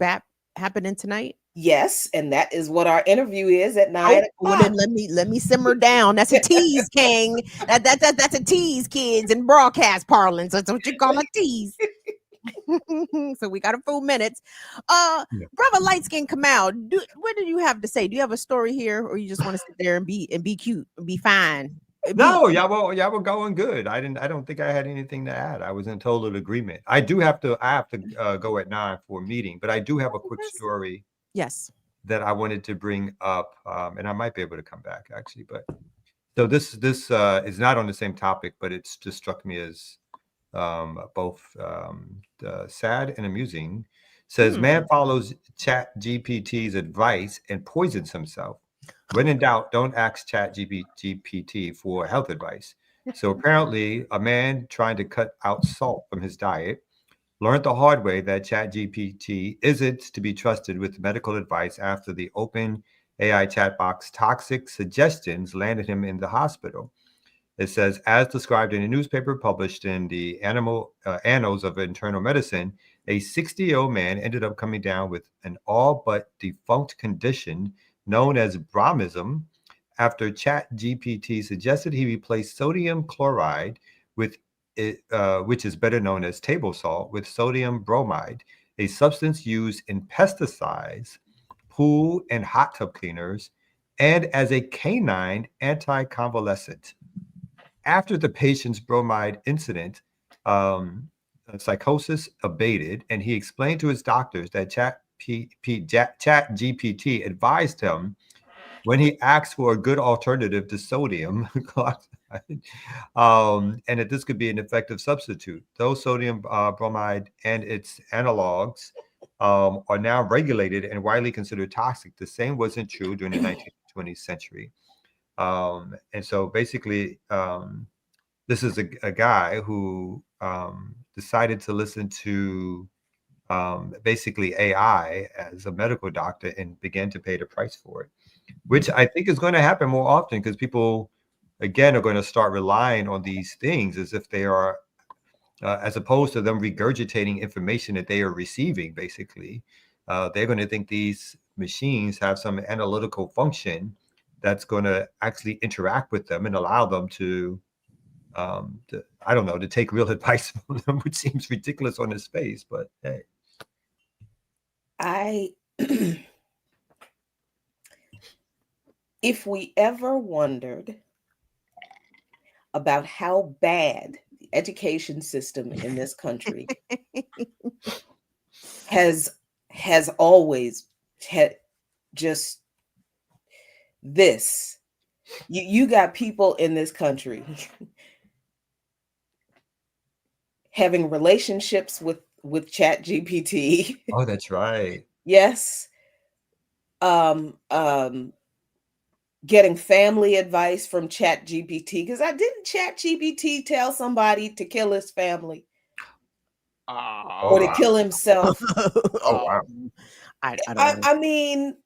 happening tonight? Yes, and that is what our interview is at 9 Well, o'clock. then let me simmer down. That's a tease, King. That's a tease, kids, in broadcast parlance. That's what you call a tease. So we got a few minutes. Brother Light Skin Kamal, what do you have to say? Do you have a story here, or you just want to sit there and be cute and be fine? No, y'all were going good. I don't think I had anything to add. I was in total agreement. I have to go at 9 for a meeting, but I do have a quick story. Yes. That I wanted to bring up, and I might be able to come back actually. But so this is not on the same topic, but it's just struck me as both sad and amusing. Says man follows Chat GPT's advice and poisons himself. When in doubt, don't ask Chat GPT for health advice. So apparently, a man trying to cut out salt from his diet learned the hard way that Chat GPT isn't to be trusted with medical advice after the open AI chat box toxic suggestions landed him in the hospital. It says, as described in a newspaper published in the Annals of Internal Medicine, a 60-year-old man ended up coming down with an all but defunct condition known as Brahmism after Chat GPT suggested he replace sodium chloride with which is better known as table salt, with sodium bromide, a substance used in pesticides, pool and hot tub cleaners, and as a canine anti-convalescent. After the patient's bromide incident, psychosis abated, and he explained to his doctors that Chat GPT advised him when he asked for a good alternative to sodium and that this could be an effective substitute. Though sodium bromide and its analogs are now regulated and widely considered toxic, the same wasn't true during the 19th and 20th century. And so basically, this is a guy who decided to listen to basically AI as a medical doctor and began to pay the price for it, which I think is going to happen more often because people, again, are going to start relying on these things as if they are, as opposed to them regurgitating information that they are receiving, basically. They're going to think these machines have some analytical function that's going to actually interact with them and allow them to I don't know, to take real advice from them, which seems ridiculous on his face, but hey. If we ever wondered about how bad the education system in this country has always had just this, you got people in this country having relationships with Chat GPT. Oh, that's right. Yes. Getting family advice from Chat GPT, because didn't Chat GPT tell somebody to kill his family or to kill himself? Oh wow! I don't know. I mean,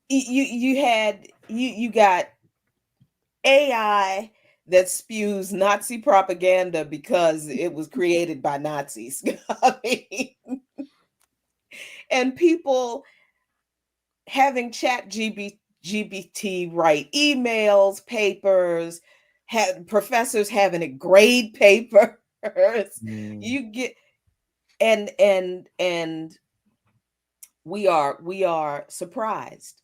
you got AI that spews Nazi propaganda because it was created by Nazis. I mean, and people having Chat GPT write emails, papers, professors having it grade papers. You get and we are surprised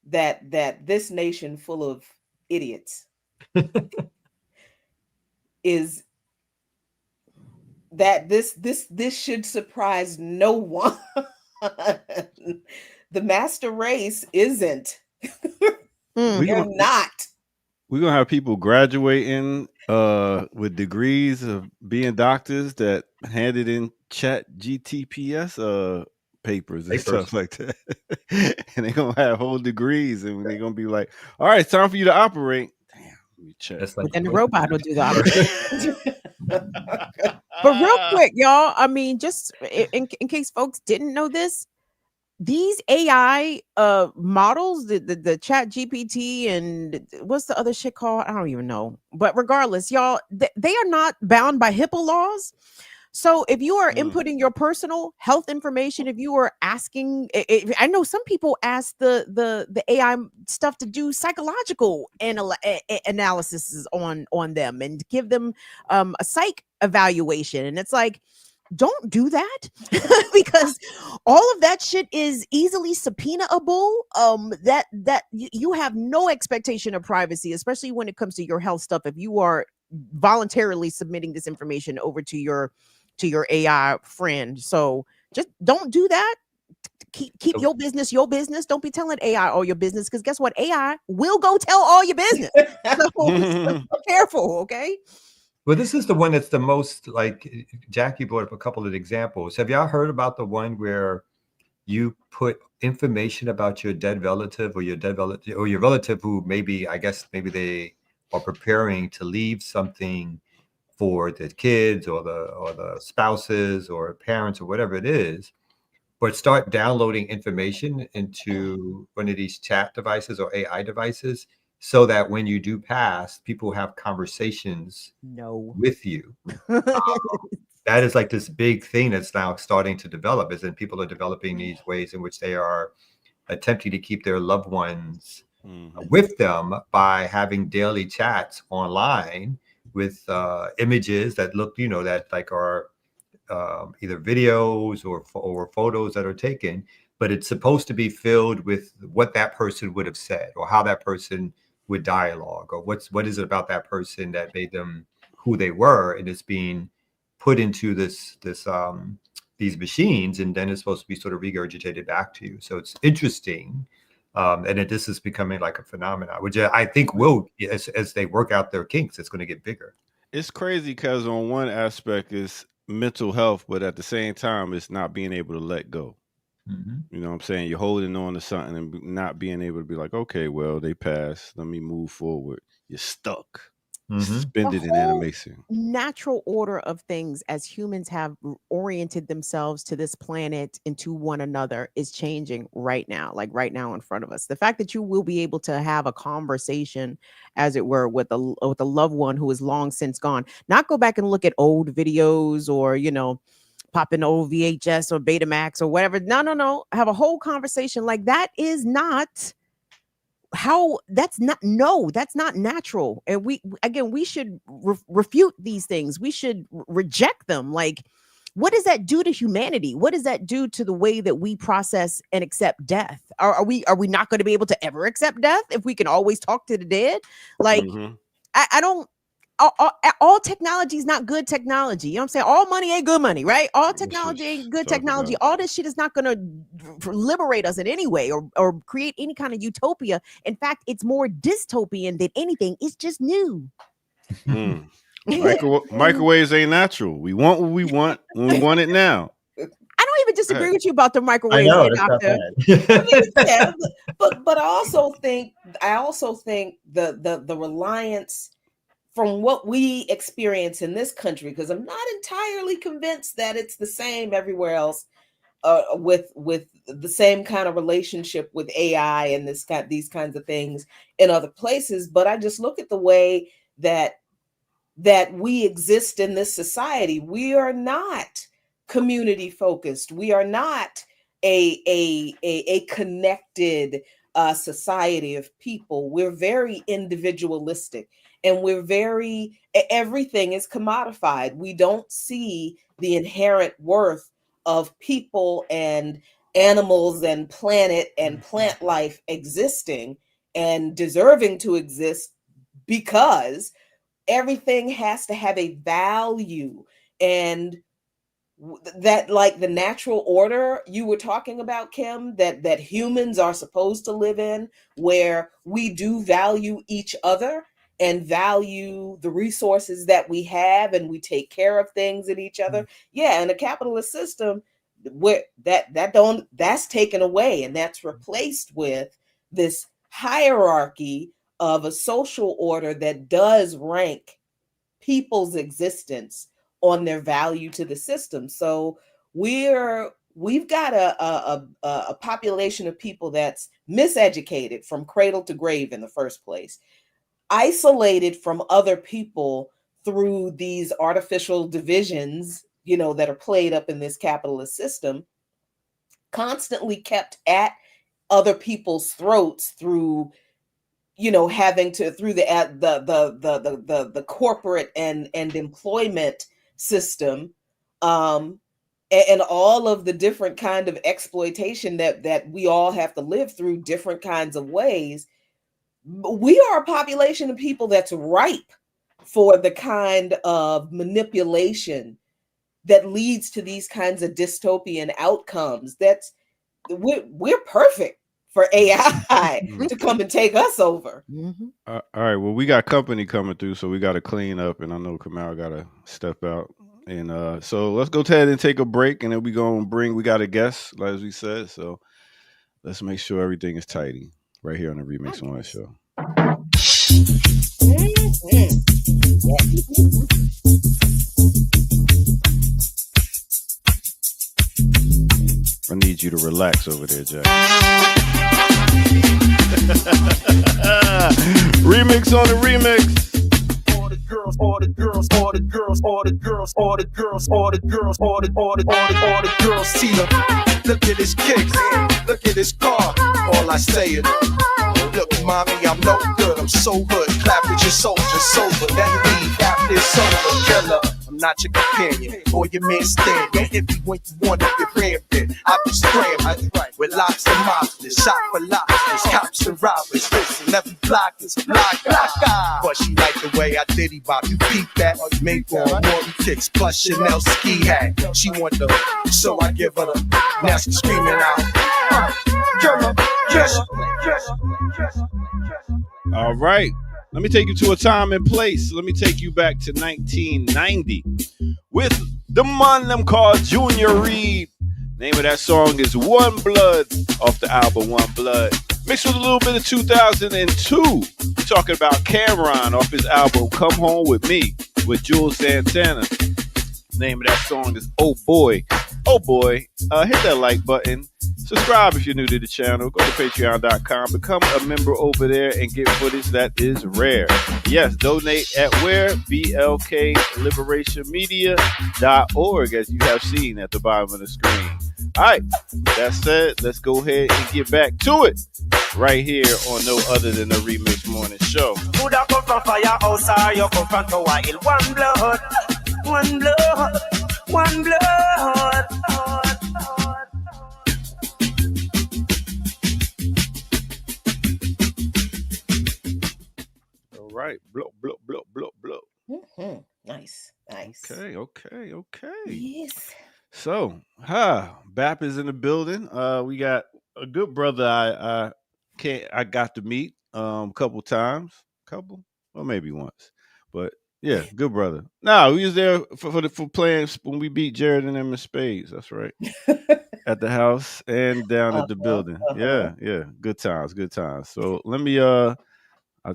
that this nation full of idiots is that this should surprise no one. The master race isn't. They're not. We're gonna have people graduating with degrees of being doctors that handed in chat GTPS papers and stuff like that. And they're gonna have whole degrees and they're gonna be like, all right, it's time for you to operate. Damn, let me check. That's But like then the robot will do the operation. But real quick, y'all, I mean, just in case folks didn't know this, these AI models, the chat GPT and what's the other shit called? I don't even know. But regardless, y'all, they are not bound by HIPAA laws. So if you are inputting your personal health information, if you are asking, I know some people ask the AI stuff to do psychological analysis on them and give them a psych evaluation, and it's like, don't do that because all of that shit is easily subpoenaable. That you have no expectation of privacy, especially when it comes to your health stuff. If you are voluntarily submitting this information over to your AI friend, so just don't do that. Keep your business your business. Don't be telling AI all your business, because guess what? AI will go tell all your business. So be careful, okay? Well, this is the one that's the most, like, Jackie brought up a couple of examples. Have y'all heard about the one where you put information about your dead relative or your relative who maybe, I guess, maybe they are preparing to leave something for the kids or the spouses or parents or whatever it is, but start downloading information into one of these chat devices or AI devices so that when you do pass, people have conversations with you. That is like this big thing that's now starting to develop, is that people are developing these ways in which they are attempting to keep their loved ones with them by having daily chats online with images that look, that like are either videos or photos that are taken, but it's supposed to be filled with what that person would have said or how that person would dialogue, or what is it about that person that made them who they were, and it's being put into these machines, and then it's supposed to be sort of regurgitated back to you. So it's interesting. And this is becoming like a phenomenon, which I think will, as they work out their kinks, it's going to get bigger. It's crazy because on one aspect it's mental health, but at the same time it's not being able to let go. You know what I'm saying? You're holding on to something and not being able to be like, okay, well, they passed, let me move forward. You're stuck. Suspended in animation. Natural order of things as humans have oriented themselves to this planet and to one another is changing right now, like right now in front of us. The fact that you will be able to have a conversation, as it were, with a loved one who is long since gone, not go back and look at old videos or, pop in old VHS or Betamax or whatever. No. Have a whole conversation like that is not that's not natural. And we should refute these things. We should reject them. Like, what does that do to humanity? What does that do to the way that we process and accept death? Are we not going to be able to ever accept death if we can always talk to the dead? Like, I don't. All technology is not good technology. You know what I'm saying? All money ain't good money, right? All technology ain't good technology. All this shit is not going to liberate us in any way or create any kind of utopia. In fact, it's more dystopian than anything. It's just new. Microwaves ain't natural. We want what we want when we want it now. I don't even disagree with you about the microwave. I know, doctor. But I also think the reliance from what we experience in this country, because I'm not entirely convinced that it's the same everywhere else, with the same kind of relationship with AI and these kinds of things in other places. But I just look at the way that we exist in this society. We are not community focused. We are not a connected society of people. We're very individualistic. And everything is commodified. We don't see the inherent worth of people and animals and planet and plant life existing and deserving to exist, because everything has to have a value. And that, like the natural order you were talking about, Kim, that humans are supposed to live in, where we do value each other and value the resources that we have, and we take care of things and each other. Yeah, in a capitalist system, where that's taken away, and that's replaced with this hierarchy of a social order that does rank people's existence on their value to the system. So we've got a population of people that's miseducated from cradle to grave in the first place, isolated from other people through these artificial divisions, that are played up in this capitalist system, constantly kept at other people's throats through having to through the corporate and employment system, and all of the different kind of exploitation that we all have to live through different kinds of ways. We are a population of people that's ripe for the kind of manipulation that leads to these kinds of dystopian outcomes. We're perfect for AI to come and take us over. All right. Well, we got company coming through, so we got to clean up, and I know Kamau got to step out. And so let's go ahead and take a break, and then we got a guest, as we said. So let's make sure everything is tidy right here on the Remix One Show. I need you to relax over there, Jack. Remix on the remix. All the girls, all the girls, all the girls, all the girls, all the girls, all the girls, all the girls see her. Look at his kicks, look at his car. All I say is, look, mommy, I'm no good, I'm so hood. Clap with your soldier, sober. That leave after it's over, killer. I'm not your companion or your man stand. You're hippie when you want to get rammed in. I be scrambling with locks and mobsters, shot for lobsters, cops and robbers. Listen, every block is block. But she like the way I diddy bop. You peep that? Make on Maury kicks plus Chanel ski hat. She want the, so I give her the. Now she screaming out. All right. Let me take you to a time and place. Let me take you back to 1990 with the man them called Junior Reed. Name of that song is One Blood off the album One Blood. Mixed with a little bit of 2002. We're talking about Cameron off his album Come Home With Me with Jules Santana. Name of that song is Oh Boy. Oh boy, hit that like button. Subscribe if you're new to the channel. Go to patreon.com. Become a member over there and get footage that is rare. Yes, donate at where? blkliberationmedia.org, as you have seen at the bottom of the screen. All right, that said, let's go ahead and get back to it right here on no other than the Remix Morning Show. Would I come from firehouse or you come from Tower Hill? One blood, one blood, one blood. All right, blow, blow, blow, blow, blow. Mm-hmm. Nice. Okay. Yes. So, BAP is in the building. We got a good brother I got to meet a couple times, or maybe once, but yeah, good brother. No, we was there for playing when we beat Jared and them in spades. That's right, at the house and down at the building. Yeah, good times. So let me I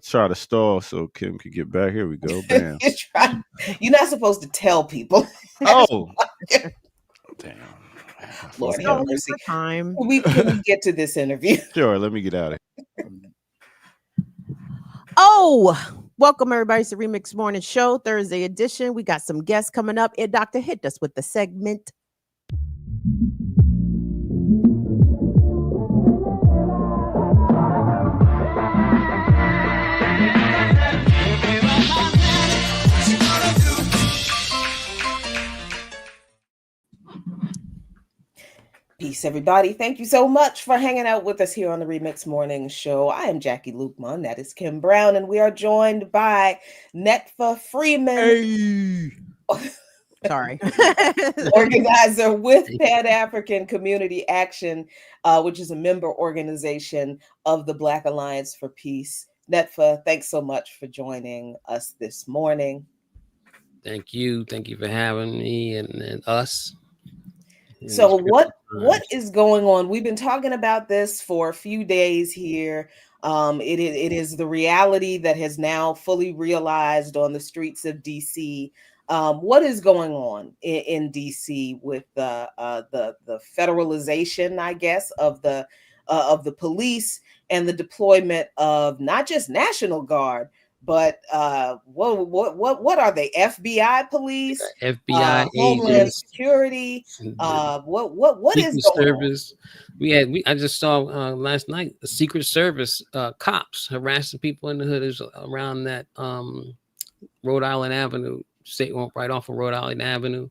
try to stall so Kim can get back. Here we go. Bam. You're not supposed to tell people. Oh. Damn. Lord have mercy. Time. Can we get to this interview? Sure, let me get out of here. Oh, welcome everybody to Remix Morning Show, Thursday edition. We got some guests coming up. And Dr. hit us with the segment. Peace, everybody. Thank you so much for hanging out with us here on the Remix Morning Show. I am Jackie Lukeman. That is Kim Brown, and we are joined by Neta Freeman. Hey. Sorry. Organizer with Pan-African Community Action, which is a member organization of the Black Alliance for Peace Netfa, thanks so much for joining us this morning. Thank you for having me and us. So what is going on? We've been talking about this for a few days here. It is the reality that has now fully realized on the streets of DC. What is going on in DC with the federalization, I guess, of the police and the deployment of not just National Guard, but what are they? FBI police, FBI Homeland agents, Security. What is Secret going Service. I just saw last night the Secret Service cops harassing people in the hood around that Rhode Island Avenue, right off of Rhode Island Avenue.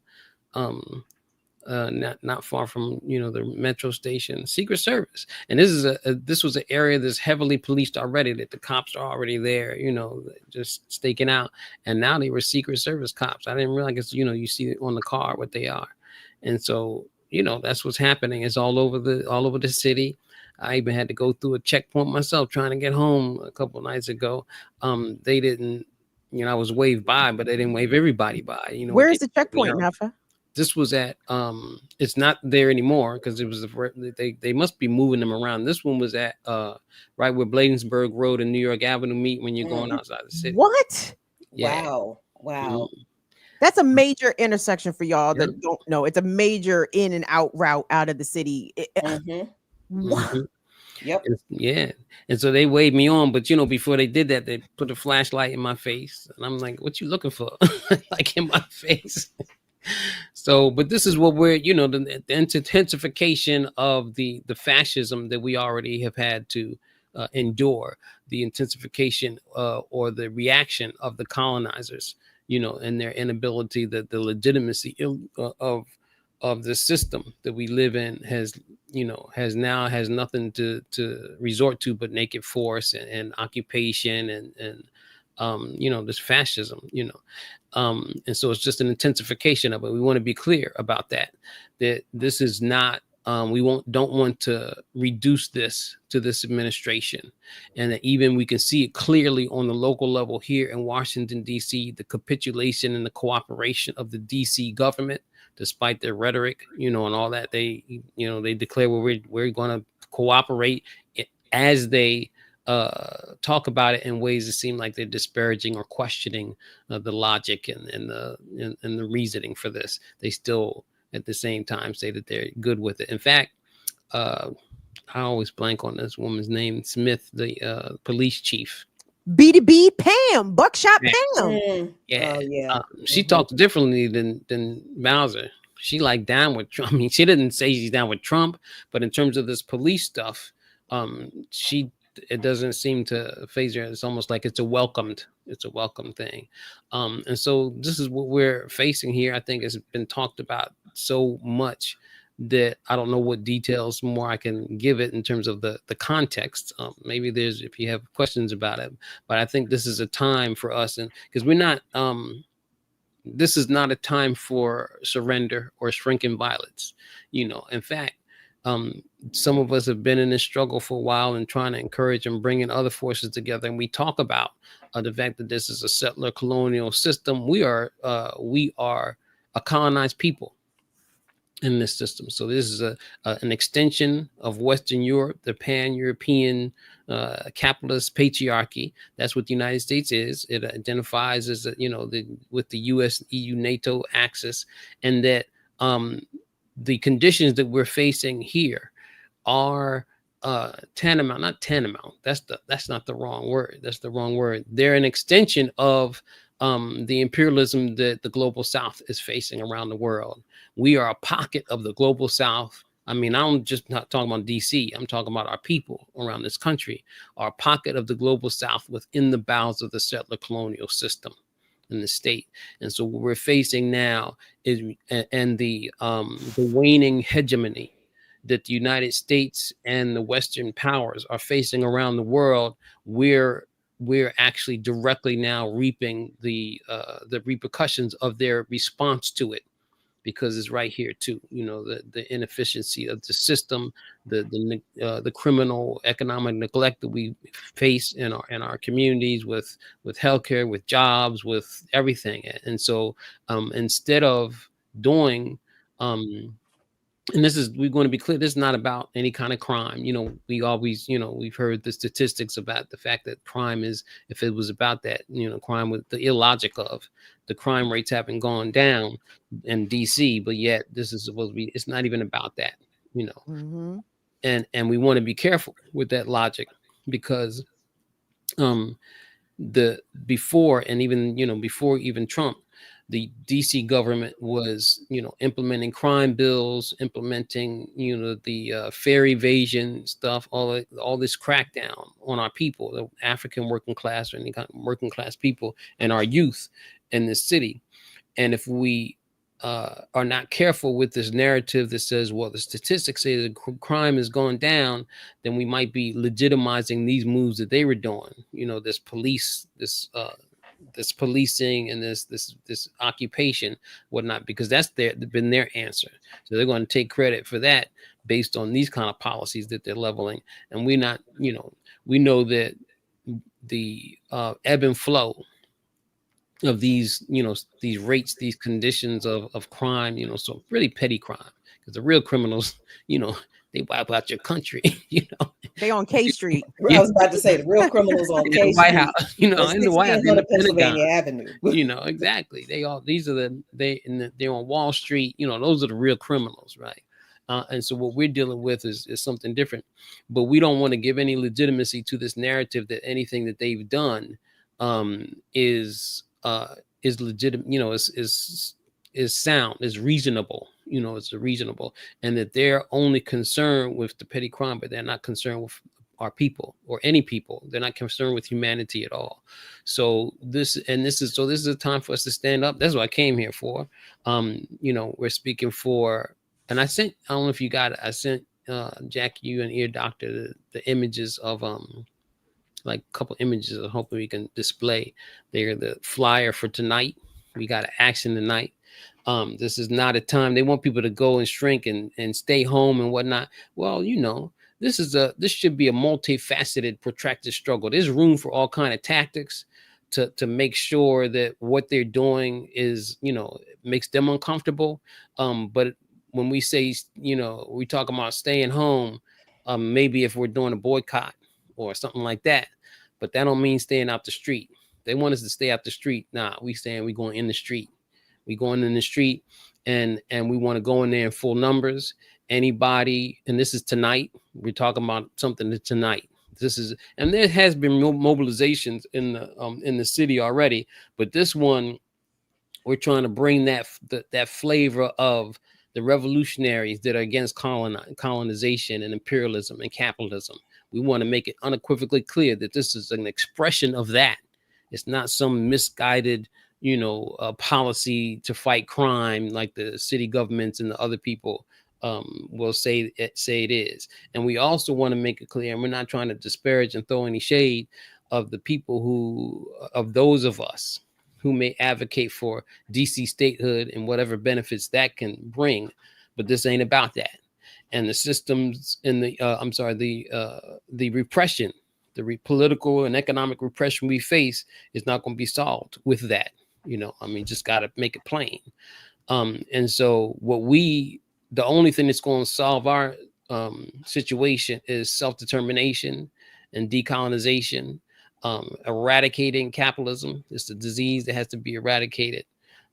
Not far from the metro station. Secret Service, and this was an area that's heavily policed already, that the cops are already there, just staking out, and now they were Secret Service cops. I didn't realize, you see it on the car what they are, and so that's what's happening. It's all over the city. I even had to go through a checkpoint myself trying to get home a couple of nights ago. They didn't, I was waved by, but they didn't wave everybody by. Where is the checkpoint, Nafa? This was at it's not there anymore because it was they must be moving them around. This one was at right where Bladensburg Road and New York Avenue meet when you're going outside the city. What? Yeah. Wow. Mm-hmm. That's a major intersection for y'all that don't know. It's a major in and out route out of the city. What? Mm-hmm. Yep. Yeah. And so they waved me on, but before they did that, they put a flashlight in my face, and I'm like, "What you looking for?" Like in my face. So, but this is what we're, the intensification of the fascism that we already have had to endure, the intensification or the reaction of the colonizers, and their inability, the legitimacy of the system that we live in has nothing to resort to but naked force and occupation and this fascism, and so it's just an intensification of it. We want to be clear about that this is not, we don't want to reduce this to this administration, and that even we can see it clearly on the local level here in Washington, D.C., the capitulation and the cooperation of the D.C. government, despite their rhetoric, and all that. They declare, well, we're going to cooperate as they talk about it in ways that seem like they're disparaging or questioning the logic and the reasoning for this. They still, at the same time, say that they're good with it. In fact, I always blank on this woman's name, Smith, the police chief. B2B Pam, Buckshot Pam. Yeah, oh, yeah. She talked differently than Bowser. She down with Trump. I mean, she didn't say she's down with Trump, but in terms of this police stuff, it doesn't seem to phase her. It's almost like it's a welcome thing. And so this is what we're facing here. I think it's been talked about so much that I don't know what details more I can give it in terms of the context. Maybe if you have questions about it, but I think this is a time for us, and because we're not, this is not a time for surrender or shrinking violence. In fact, some of us have been in this struggle for a while and trying to encourage and bringing other forces together. And we talk about the fact that this is a settler colonial system. We are a colonized people in this system. So this is an extension of Western Europe, the pan-European capitalist patriarchy. That's what the United States is. It identifies as with the U.S., EU, NATO axis, and that the conditions that we're facing here are not tantamount. That's not the wrong word. That's the wrong word. They're an extension of the imperialism that the global South is facing around the world. We are a pocket of the global South. I mean, I'm just not talking about DC. I'm talking about our people around this country, our pocket of the global South within the bowels of the settler colonial system in the state. And so what we're facing now is the waning hegemony that the United States and the Western powers are facing around the world. We're actually directly now reaping the repercussions of their response to it, because it's right here too. The inefficiency of the system, the criminal economic neglect that we face in our communities with healthcare, with jobs, with everything. And so instead of doing and we're going to be clear, this is not about any kind of crime. We always, we've heard the statistics about the fact that crime is, if it was about that, crime with the illogic of the crime rates having gone down in DC, but yet this is supposed to be, it's not even about that, Mm-hmm. and we want to be careful with that logic, because before even Trump, the DC government was, implementing crime bills, implementing, the fair evasion stuff, all this crackdown on our people, the African working class or any kind of working class people and our youth in this city. And if we are not careful with this narrative that says, well, the statistics say that crime is going down, then we might be legitimizing these moves that they were doing. This policing and this occupation, whatnot, because that's been their answer. So they're going to take credit for that based on these kind of policies that they're leveling. And we're not, we know that the ebb and flow of these, these rates, these conditions of crime, so really petty crime, because the real criminals, they wipe out your country, They on K Street. I was about to say the real criminals on K White Street. House, in the White House, in the Pennsylvania Pentagon. Avenue. Exactly. They're on Wall Street. Those are the real criminals, right? And so what we're dealing with is something different. But we don't want to give any legitimacy to this narrative that anything that they've done is legitimate, is sound, is reasonable, it's reasonable, and that they're only concerned with the petty crime, but they're not concerned with our people or any people. They're not concerned with humanity at all. So this is a time for us to stand up. That's what I came here for. We're speaking for, and I don't know if you got it. I sent Jackie, you and Ear Doctor, the images of like a couple images of hoping we can display. They're the flyer for tonight. We got an action tonight. This is not a time. They want people to go and shrink and stay home and whatnot. Well, this should be a multifaceted, protracted struggle. There's room for all kind of tactics to make sure that what they're doing is, makes them uncomfortable. But when we say, we talk about staying home, maybe if we're doing a boycott or something like that, but that don't mean staying out the street. They want us to stay out the street. Nah, we going in the street. We going in the street, and we want to go in there in full numbers. Anybody, and this is tonight. We're talking about something that tonight. And there has been mobilizations in the city already, but this one, we're trying to bring that flavor of the revolutionaries that are against colonization and imperialism and capitalism. We want to make it unequivocally clear that this is an expression of that. It's not some misguided, policy to fight crime like the city governments and the other people will say it is. And we also want to make it clear, and we're not trying to disparage and throw any shade of the people of those of us who may advocate for DC statehood and whatever benefits that can bring, but this ain't about that. And the systems in the repression, political and economic repression we face is not going to be solved with that. Just got to make it plain. And so the only thing that's going to solve our situation is self-determination and decolonization, eradicating capitalism. It's a disease that has to be eradicated.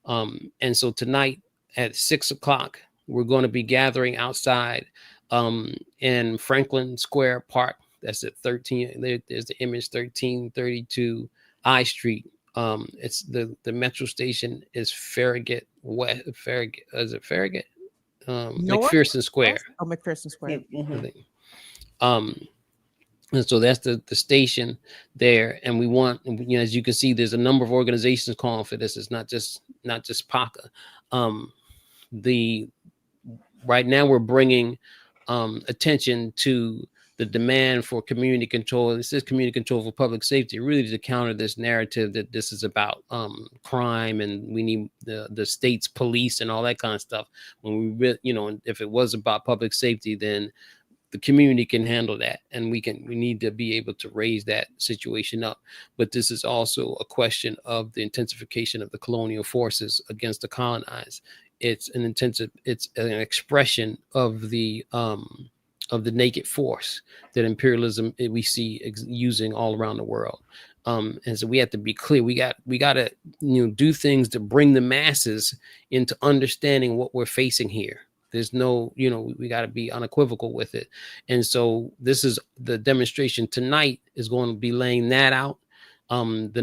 And so tonight at 6:00, we're going to be gathering outside in Franklin Square Park. That's at 13. There's the image, 1332 I Street. It's the metro station is Farragut West. Farragut, is it Farragut? McPherson Square. Oh, McPherson Square. I think. And so that's the station there. And we want, as you can see, there's a number of organizations calling for this. It's not just PACA. Right now we're bringing attention to the demand for community control. This is community control for public safety, really to counter this narrative that this is about crime and we need the state's police and all that kind of stuff. When we, if it was about public safety, then the community can handle that, and we need to be able to raise that situation up. But this is also a question of the intensification of the colonial forces against the colonized. It's an expression of the naked force that imperialism we see using all around the world. And so we have to be clear. We got to do things to bring the masses into understanding what we're facing here. There's no, we got to be unequivocal with it. And so this is the demonstration tonight is going to be laying that out. The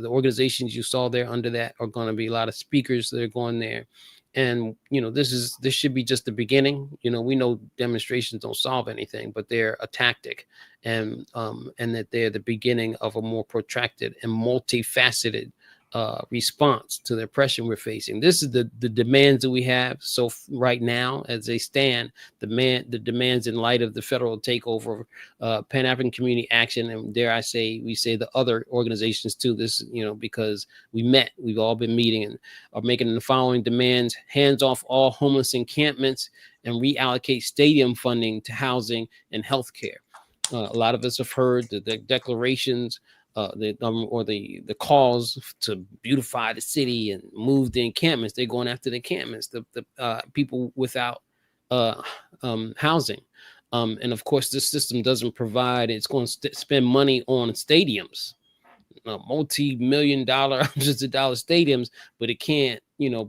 organizations you saw there under that are going to be a lot of speakers that are going there. And, this should be just the beginning. We know demonstrations don't solve anything, but they're a tactic, and that they're the beginning of a more protracted and multifaceted response to the oppression we're facing. This is the demands that we have. So right now, as they stand, the demands in light of the federal takeover, Pan-African Community Action, and dare I say, we say the other organizations too, this, because we've all been meeting and are making the following demands: hands off all homeless encampments and reallocate stadium funding to housing and healthcare. A lot of us have heard the declarations, the calls to beautify the city and move the encampments. They're going after the encampments, the people without housing. And of course, this system doesn't provide. It's going to spend money on stadiums, multi-million-dollar, hundreds of dollar stadiums, but it can't,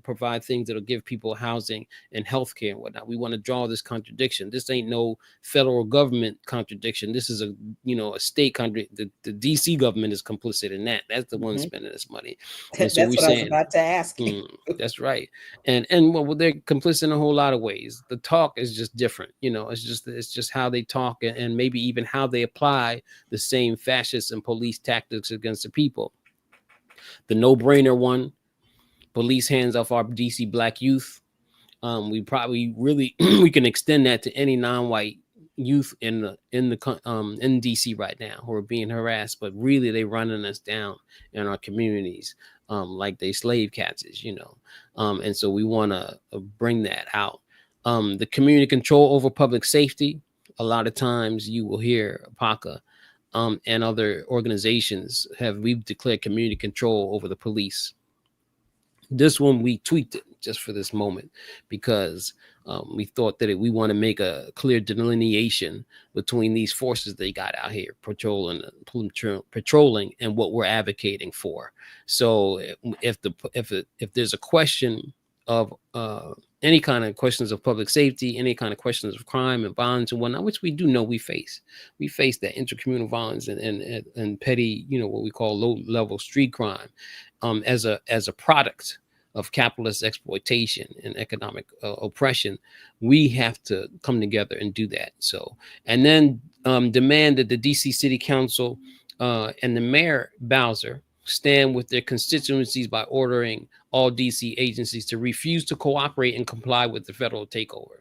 provide things that'll give people housing and healthcare and whatnot. We want to draw this contradiction. This ain't no federal government contradiction. This is a state country. The DC government is complicit in that. That's the one spending this money. And so that's what I was about to ask you. That's right. And well, they're complicit in a whole lot of ways. The talk is just different. It's just how they talk, and maybe even how they apply the same fascist and police tactics against the people. The no-brainer one: police hands off our DC Black youth. We probably really we can extend that to any non-white youth in DC right now who are being harassed, but really they running us down in our communities like they slave catches, and so we want to bring that out. The community control over public safety. A lot of times you will hear PACA and other organizations we've declared community control over the police. This one we tweaked it just for this moment because we thought that we want to make a clear delineation between these forces they got out here patrolling and what we're advocating for. So if there's a question of any kind of questions of public safety, any kind of questions of crime and violence and whatnot, which we do know we face that intercommunal violence and petty, what we call low-level street crime, as a product of capitalist exploitation and economic oppression. We have to come together and do that. So, and then demand that the DC City Council and the Mayor Bowser stand with their constituencies by ordering all DC agencies to refuse to cooperate and comply with the federal takeover.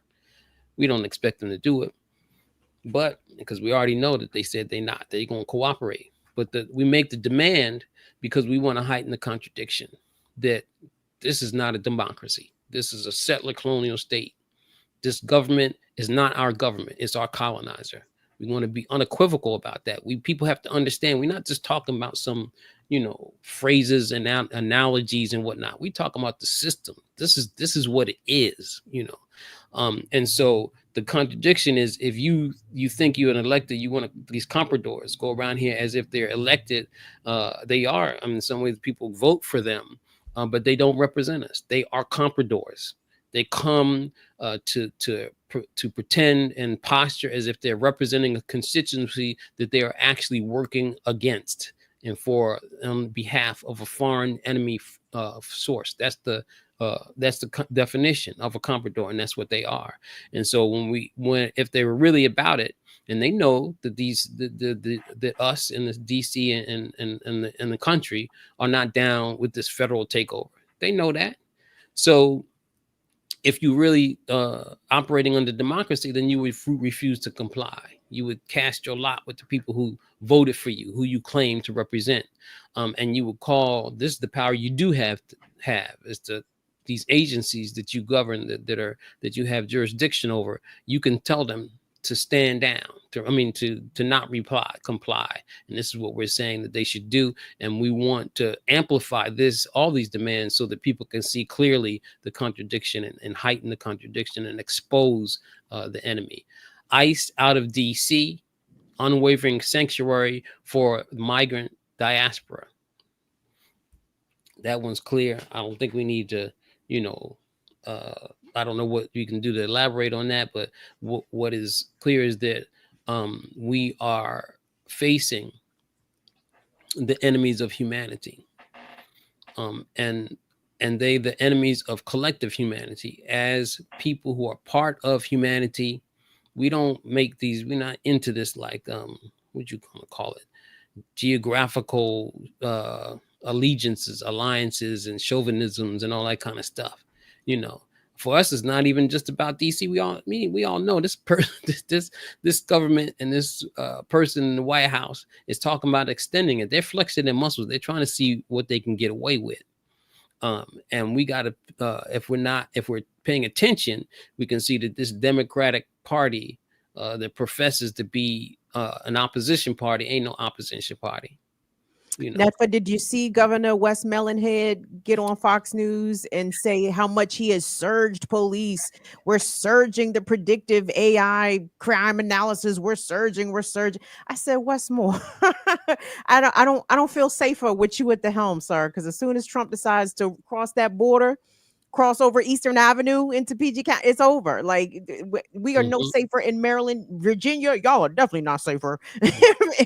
We don't expect them to do it, but because we already know that they said they're going to cooperate. But we make the demand because we want to heighten the contradiction that this is not a democracy. This is a settler colonial state. This government is not our government. It's our colonizer. We want to be unequivocal about that. People have to understand we're not just talking about some, phrases and analogies and whatnot. We talking about the system. This is what it is, and so the contradiction is if you think you're an elected, you want these compradors go around here as if they're elected. They are. In some ways, people vote for them, but they don't represent us. They are compradors. They come to pretend and posture as if they're representing a constituency that they are actually working against and for on behalf of a foreign enemy source. That's the definition of a comprador, and that's what they are. And so if they were really about it, and they know that that us in the DC and the country are not down with this federal takeover, they know that. So if you really operating under democracy, then you would refuse to comply. You would cast your lot with the people who voted for you, who you claim to represent, and you would call this the power you do have is these agencies that you govern, that you have jurisdiction over. You can tell them to stand down, to not comply. And this is what we're saying that they should do. And we want to amplify all these demands so that people can see clearly the contradiction and heighten the contradiction and expose the enemy. ICE out of DC, unwavering sanctuary for migrant diaspora. That one's clear. I don't think we need to, I don't know what you can do to elaborate on that, but what is clear is that we are facing the enemies of humanity, and they the enemies of collective humanity. As people who are part of humanity, we don't make these. We're not into this like what you gonna call it, geographical allegiances, alliances, and chauvinisms, and all that kind of stuff. For us, it's not even just about DC. We all know this this government and this person in the White House is talking about extending it. They're flexing their muscles. They're trying to see what they can get away with. And we got to, if we're paying attention, we can see that this Democratic Party that professes to be an opposition party ain't no opposition party. Neta, did you see Governor Wes Mellenhead get on Fox News and say how much he has surged police? We're surging the predictive AI crime analysis. We're surging. I said, Westmore, I don't feel safer with you at the helm, sir. Because as soon as Trump decides to cross that border, cross over Eastern Avenue into PG County, it's over. Like, we are no safer in Maryland, Virginia. Y'all are definitely not safer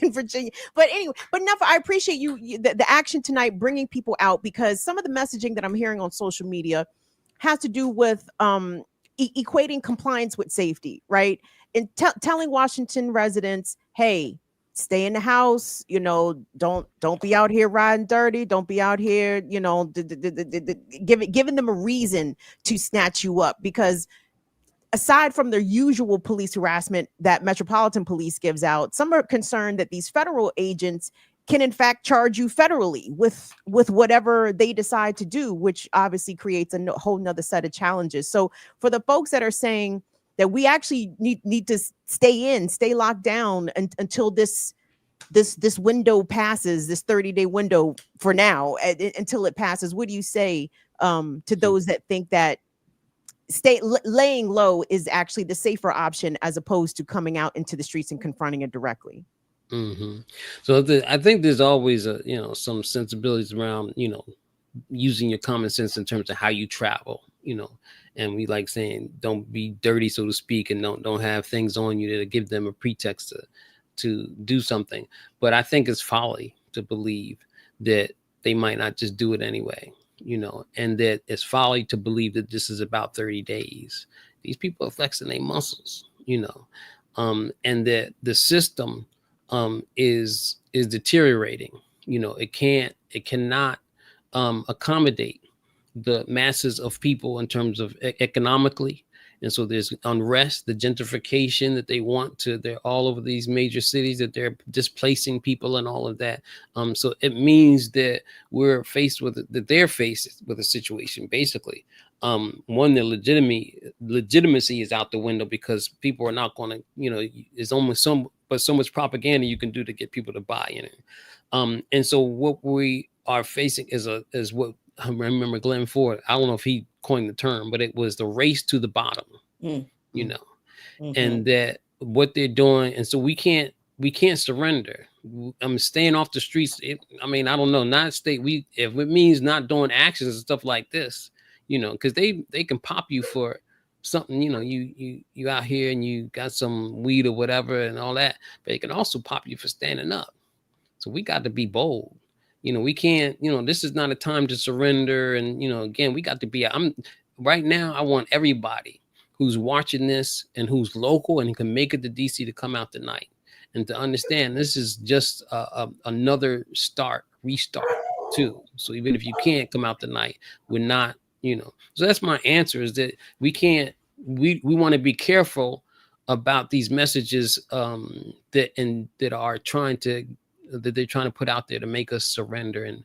in Virginia. But anyway, enough. I appreciate the action tonight, bringing people out, because some of the messaging that I'm hearing on social media has to do with equating compliance with safety, right? And telling Washington residents, hey, stay in the house, don't be out here riding dirty. Don't be out here, giving them a reason to snatch you up. Because aside from the usual police harassment that Metropolitan Police gives out, some are concerned that these federal agents can in fact charge you federally with whatever they decide to do, which obviously creates a whole nother set of challenges. So for the folks that are saying that we actually need to stay locked down until this window passes, this 30-day window for now, until it passes, what do you say to those that think that laying low is actually the safer option as opposed to coming out into the streets and confronting it directly? So I think there's always some sensibilities around using your common sense in terms of how you travel, and we like saying don't be dirty, so to speak, and don't have things on you that give them a pretext to do something. But I think it's folly to believe that they might not just do it anyway, and that it's folly to believe that this is about 30 days. These people are flexing their muscles, and that the system is deteriorating. It cannot accommodate the masses of people in terms of economically. And so there's unrest, the gentrification that they want to, they're all over these major cities, that they're displacing people and all of that. So it means that they're faced with a situation, basically. One, the legitimacy is out the window because people are not going to, it's almost so much propaganda you can do to get people to buy in it. And so what we are facing is what I remember Glenn Ford, I don't know if he coined the term, but it was the race to the bottom, and that what they're doing. And so we can't surrender. I'm staying off the streets. I don't know, if it means not doing actions and stuff like this, because they can pop you for something, you out here and you got some weed or whatever and all that, but it can also pop you for standing up. So we got to be bold. We can't, this is not a time to surrender. And, again, we got to be, right now, I want everybody who's watching this and who's local and can make it to DC to come out tonight and to understand this is just another restart too. So even if you can't come out tonight, we're not you know. So that's my answer, is that we can't, we want to be careful about these messages that are trying to, that they're trying to put out there to make us surrender and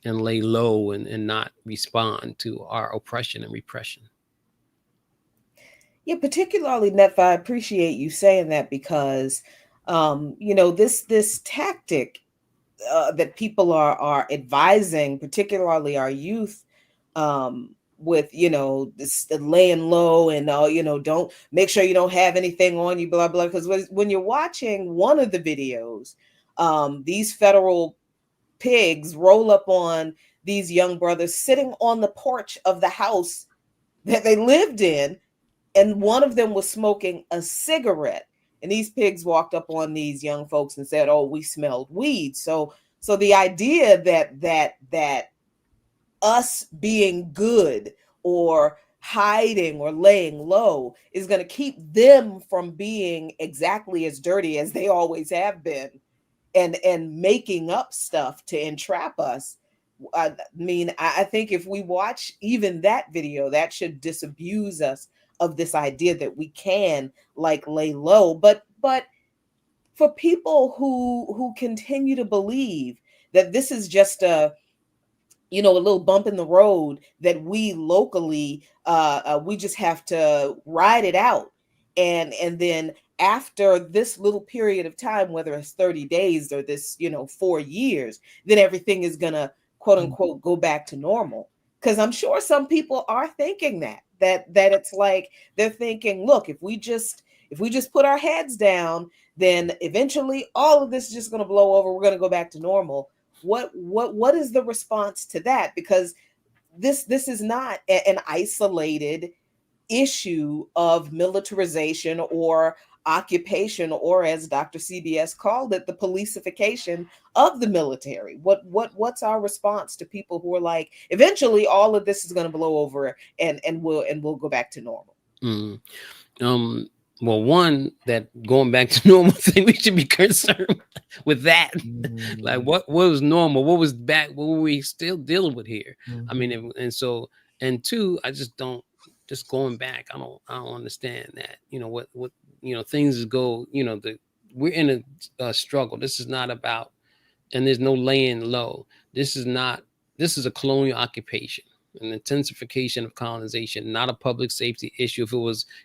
and lay low and not respond to our oppression and repression. Yeah, particularly Neff, I appreciate you saying that because you know, this tactic that people are advising, particularly our youth, with, you know, this the laying low and you know, don't make sure you don't have anything on you, blah blah. Because when you're watching one of the videos, these federal pigs roll up on these young brothers sitting on the porch of the house that they lived in, and one of them was smoking a cigarette, and these pigs walked up on these young folks and said, "Oh, we smelled weed." So the idea that us being good or hiding or laying low is going to keep them from being exactly as dirty as they always have been, and making up stuff to entrap us. I mean, I think if we watch even that video, that should disabuse us of this idea that we can like lay low. But for people who continue to believe that this is just a, you know, a little bump in the road, that we locally we just have to ride it out, and then after this little period of time, whether it's 30 days or this, you know, 4 years, then everything is gonna quote unquote go back to normal. Because I'm sure some people are thinking that it's like they're thinking, look, if we just put our heads down, then eventually all of this is just going to blow over, we're going to go back to normal. What is the response to that? Because this is not an isolated issue of militarization or occupation, or as Dr. CBS called it, the policification of the military. What's our response to people who are like, eventually all of this is going to blow over and we'll go back to normal? Well, one, that going back to normal thing, we should be concerned with that. Like, what was normal? What was back? What were we still dealing with here? I mean, and two, I just don't, just going back, I don't understand that. You know, what you know, things go, you know, we're in a struggle. This is not about, and there's no laying low. This is a colonial occupation, an intensification of colonization, not a public safety issue.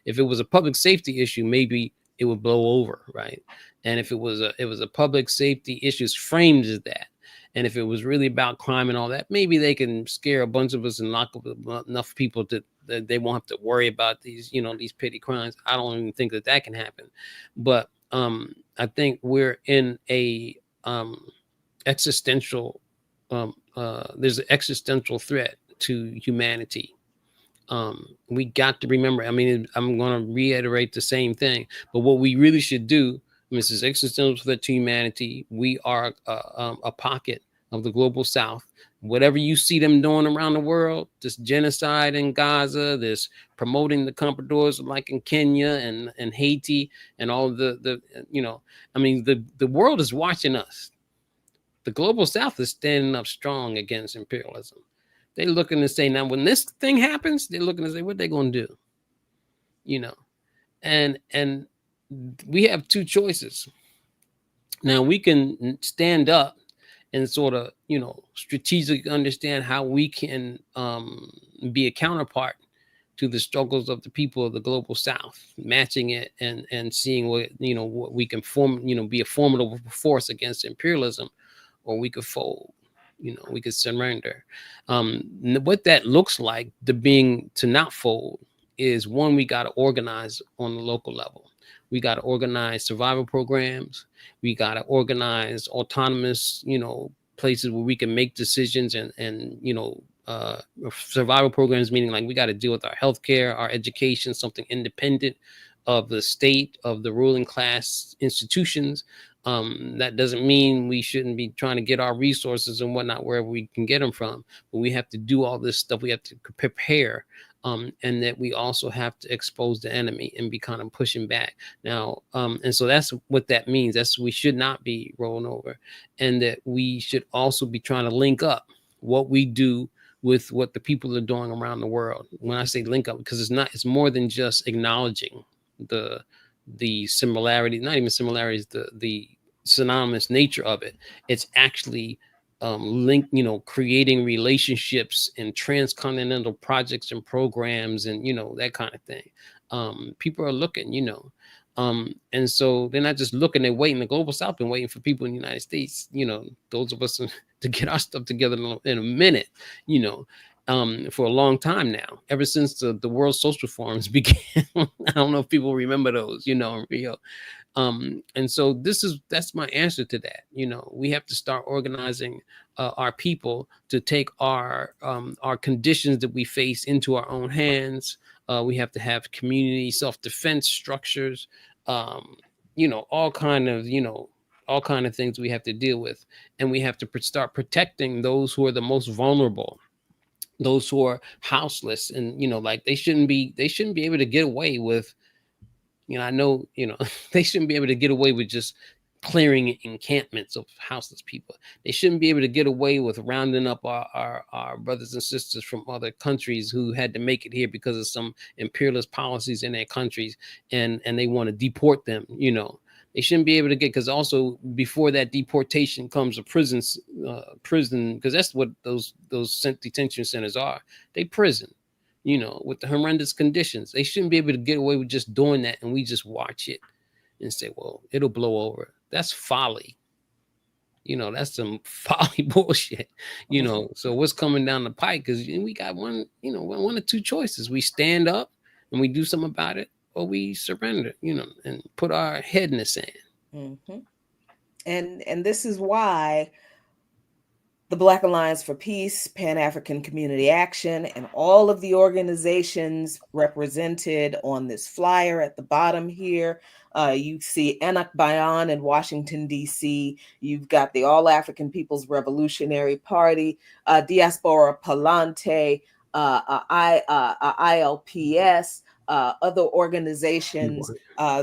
If it was a public safety issue, maybe it would blow over, right? And if it was a public safety issue framed as that, and if it was really about crime and all that, maybe they can scare a bunch of us and lock up enough people that they won't have to worry about these, you know, these petty crimes. I don't even think that can happen. But I think we're in a existential there's an existential threat to humanity. We got to remember, I mean, I'm going to reiterate the same thing, but what we really should do, this is existential threat to humanity. We are a pocket of the global south. Whatever you see them doing around the world, this genocide in Gaza, this promoting the compradors like in Kenya and Haiti, and all the you know, I mean, the world is watching us. The global south is standing up strong against imperialism. They're looking to say, now when this thing happens, they're looking to say, what they going to do? You know, and we have two choices. Now we can stand up and sort of, you know, strategically understand how we can be a counterpart to the struggles of the people of the global south, matching it and seeing what, you know, what we can form, you know, be a formidable force against imperialism, or we could fold, you know, we could surrender. What that looks like, to not fold, is one, we got to organize on the local level. We got to organize survival programs. We got to organize autonomous, you know, places where we can make decisions and you know, survival programs, meaning like we got to deal with our healthcare, our education, something independent of the state, of the ruling class institutions. That doesn't mean we shouldn't be trying to get our resources and whatnot wherever we can get them from, but we have to do all this stuff. We have to prepare, and that we also have to expose the enemy and be kind of pushing back now. And so that's what that means. That's, we should not be rolling over, and that we should also be trying to link up what we do with what the people are doing around the world. When I say link up, because it's more than just acknowledging the similarity, not even similarities, the synonymous nature of it. It's actually creating relationships and transcontinental projects and programs and that kind of thing. People are looking, and so they're not just looking, they're waiting. The global South been waiting for people in the United States, those of us to get our stuff together in a minute, for a long time now, ever since the World Social Forums began. I don't know if people remember those, in Rio. And so that's my answer to that. We have to start organizing our people to take our conditions that we face into our own hands. We have to have community self-defense structures, all kind of things we have to deal with. And we have to start protecting those who are the most vulnerable, those who are houseless. And, like they shouldn't be able to get away with, I know, they shouldn't be able to get away with just clearing encampments of houseless people. They shouldn't be able to get away with rounding up our brothers and sisters from other countries who had to make it here because of some imperialist policies in their countries, and they want to deport them. They shouldn't be able to get, because also before that deportation comes a prison, because that's what those detention centers are. They prison. With the horrendous conditions. They shouldn't be able to get away with just doing that, and we just watch it and say, well, it'll blow over. That's folly. That's some folly bullshit. So what's coming down the pike? Because we got one or two choices. We stand up and we do something about it, or we surrender, and put our head in the sand. Mm-hmm. And this is why the Black Alliance for Peace, Pan-African Community Action, and all of the organizations represented on this flyer at the bottom here. You see Enoch Bayan in Washington, D.C. You've got the All African People's Revolutionary Party, Diaspora Palante, ILPS, other organizations.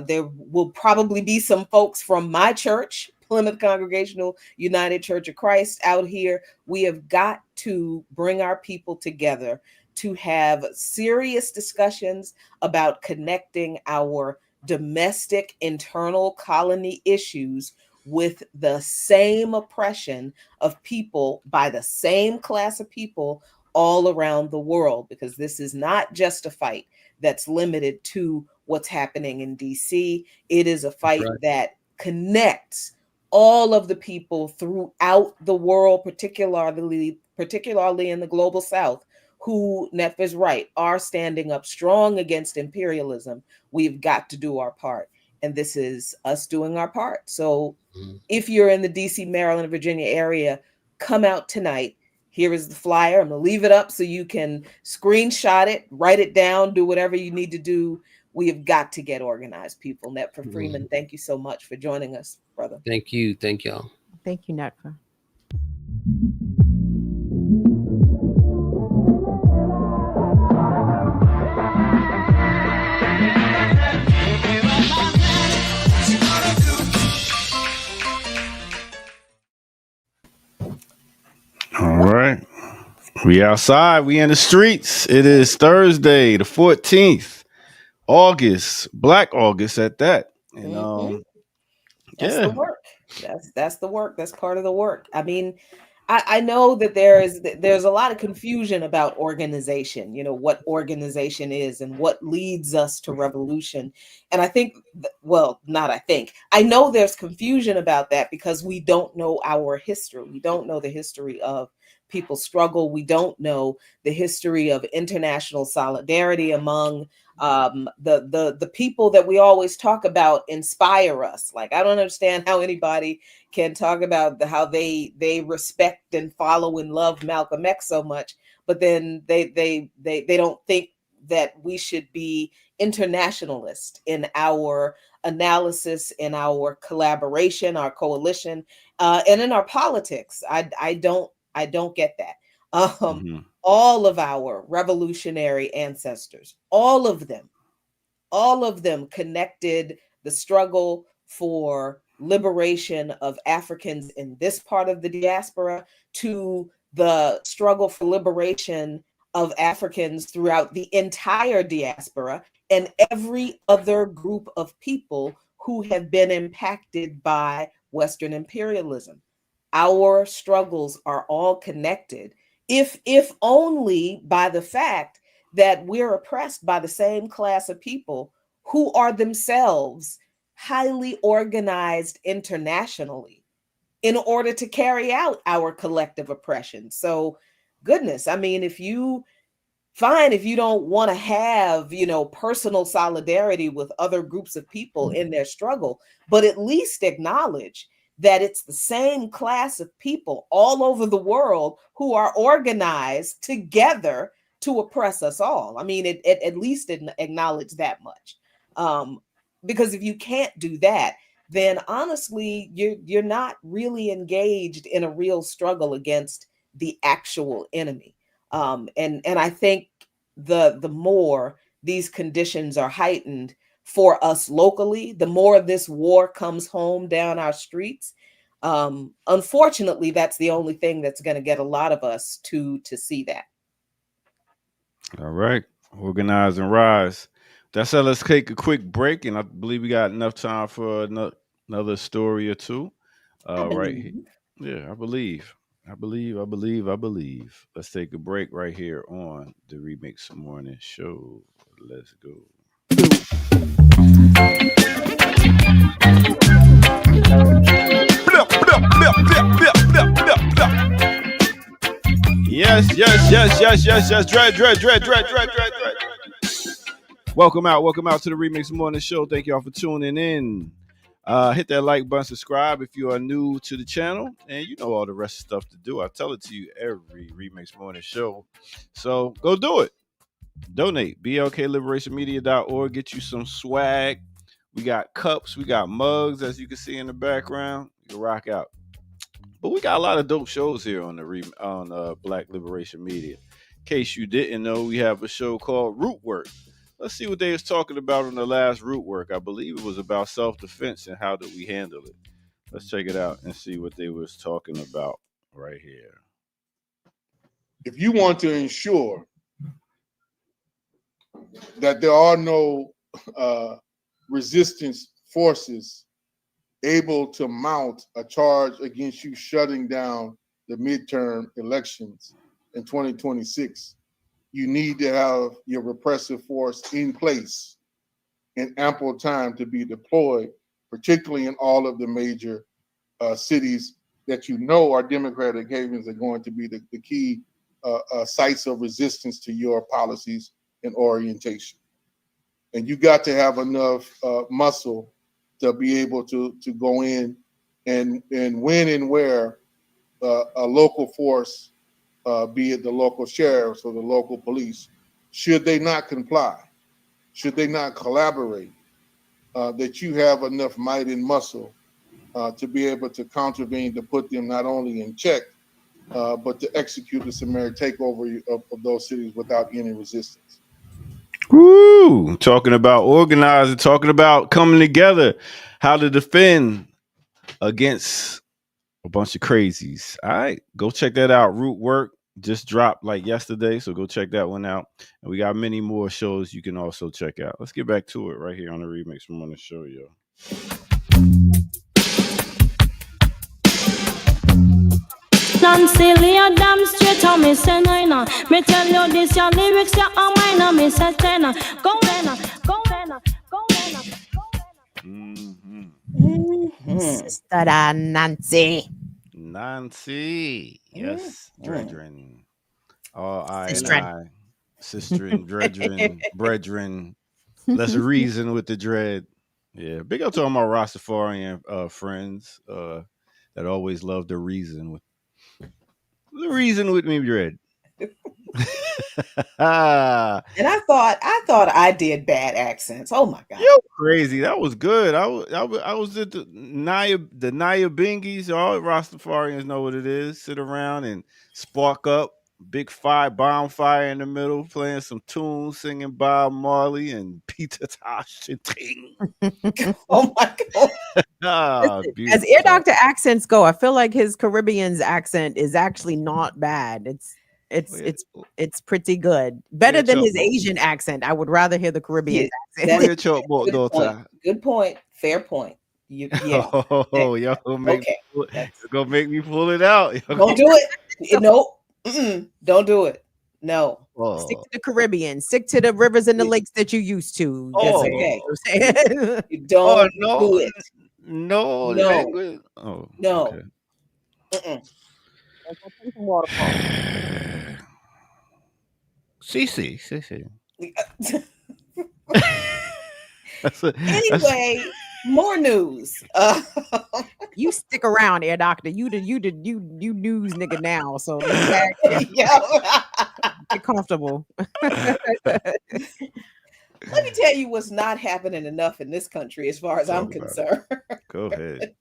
There will probably be some folks from my church, Plymouth Congregational United Church of Christ, out here. We have got to bring our people together to have serious discussions about connecting our domestic internal colony issues with the same oppression of people by the same class of people all around the world, because this is not just a fight that's limited to what's happening in DC. It is a fight that connects all of the people throughout the world, particularly in the global South, who, Neff is right, are standing up strong against imperialism. We've got to do our part. And this is us doing our part. So if you're in the DC, Maryland, Virginia area, come out tonight. Here is the flyer. I'm going to leave it up so you can screenshot it, write it down, do whatever you need to do. We have got to get organized, people. Neta Freeman, thank you so much for joining us, brother. Thank you. Thank y'all. Thank you, Neta. All right. We outside. We in the streets. It is Thursday, the 14th, August, Black August at that. And that's the work. That's the work. That's part of the work. I mean, I know that there's a lot of confusion about organization, what organization is and what leads us to revolution. And I think, I know there's confusion about that because we don't know our history. We don't know the history of people's struggle. We don't know the history of international solidarity among the people that we always talk about inspire us. Like, I don't understand how anybody can talk about how they respect and follow and love Malcolm X so much, but then they don't think that we should be internationalist in our analysis, in our collaboration, our coalition, and in our politics. I don't get that. All of our revolutionary ancestors, all of them connected the struggle for liberation of Africans in this part of the diaspora to the struggle for liberation of Africans throughout the entire diaspora and every other group of people who have been impacted by Western imperialism. Our struggles are all connected, if only by the fact that we're oppressed by the same class of people who are themselves highly organized internationally in order to carry out our collective oppression. So, goodness, I mean, if you don't want to have, personal solidarity with other groups of people in their struggle, but at least acknowledge that it's the same class of people all over the world who are organized together to oppress us all. I mean, it at least acknowledge that much. Because if you can't do that, then honestly, you're not really engaged in a real struggle against the actual enemy. And I think the more these conditions are heightened for us locally, the more this war comes home down our streets. Unfortunately, that's the only thing that's going to get a lot of us to see that. All right, organize and rise. That's it. Let's take a quick break, and I believe we got enough time for another story or two. Right here. Yeah, I believe. Let's take a break right here on the Remix Morning Show. Let's go. Yes. Dread. Welcome out to the Remix Morning Show. Thank y'all for tuning in. Hit that like button, subscribe if you are new to the channel, and you know all the rest of stuff to do. I tell it to you every Remix Morning Show. So go do it. Donate. BLKLiberationMedia.org. Get you some swag. We got cups. We got mugs, as you can see in the background. You can rock out. But we got a lot of dope shows here on Black Liberation Media. In case you didn't know, we have a show called Root Work. Let's see what they was talking about on the last Root Work. I believe it was about self-defense and how did we handle it. Let's check it out and see what they was talking about right here. If you want to ensure that there are no resistance forces able to mount a charge against you shutting down the midterm elections in 2026, you need to have your repressive force in place in ample time to be deployed, particularly in all of the major cities that you know are Democratic havens are going to be the key sites of resistance to your policies and orientation. And you got to have enough muscle to be able to go in and when and where a local force, be it the local sheriffs or the local police, should they not comply, should they not collaborate, that you have enough might and muscle to be able to contravene, to put them not only in check, but to execute the summary takeover of those cities without any resistance. Woo! Talking about organizing, talking about coming together, how to defend against a bunch of crazies. All right, go check that out. Root Work just dropped like yesterday, so go check that one out. And we got many more shows you can also check out. Let's get back to it right here on the Remix from on the show, yo. Nancy lay a damn straight on me say no, no. Me tell you this, your lyrics you are mine, and me say ten. Go then, go then, go then. Sister Nancy. Yes, Dredrin. All I and I, sister and brethren. Let's reason with the dread. Yeah, big up to all my Rastafarian friends that always love to reason with me, dread. And I thought I did bad accents. Oh my god, you're crazy. That was good. I was at the Naya Bingies. All Rastafarians know what it is. Sit around and spark up. Big bonfire in the middle, playing some tunes, singing Bob Marley and Peter Tosh and Ting. Oh my god. Listen, as ear beautiful. doctor accents go, I feel like his Caribbean's accent is actually not bad. It's pretty good. Better than his Asian accent. I would rather hear the Caribbean Yeah, accent. Where your chop boat good point. daughter? Good point. Fair point. Yeah. Oh, y'all gonna make Okay. gonna make me pull it out. Don't do it. No. Don't do it. No. Stick Oh, to the Caribbean. Stick to the rivers and the lakes that you used to. That's Oh. okay. Okay. You don't no, do it. no, No. language. Oh, No. okay. CC. Anyway, more news. You stick around, air doctor. You news nigga now. So get comfortable. Let me tell you what's not happening enough in this country as far as I'm concerned. Go ahead.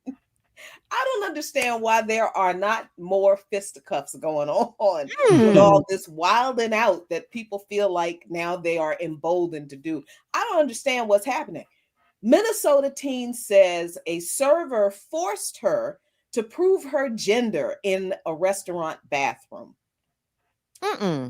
I don't understand why there are not more fisticuffs going on with all this wilding out that people feel like now they are emboldened to do. I don't understand what's happening. Minnesota teen says a server forced her to prove her gender in a restaurant bathroom. Yeah.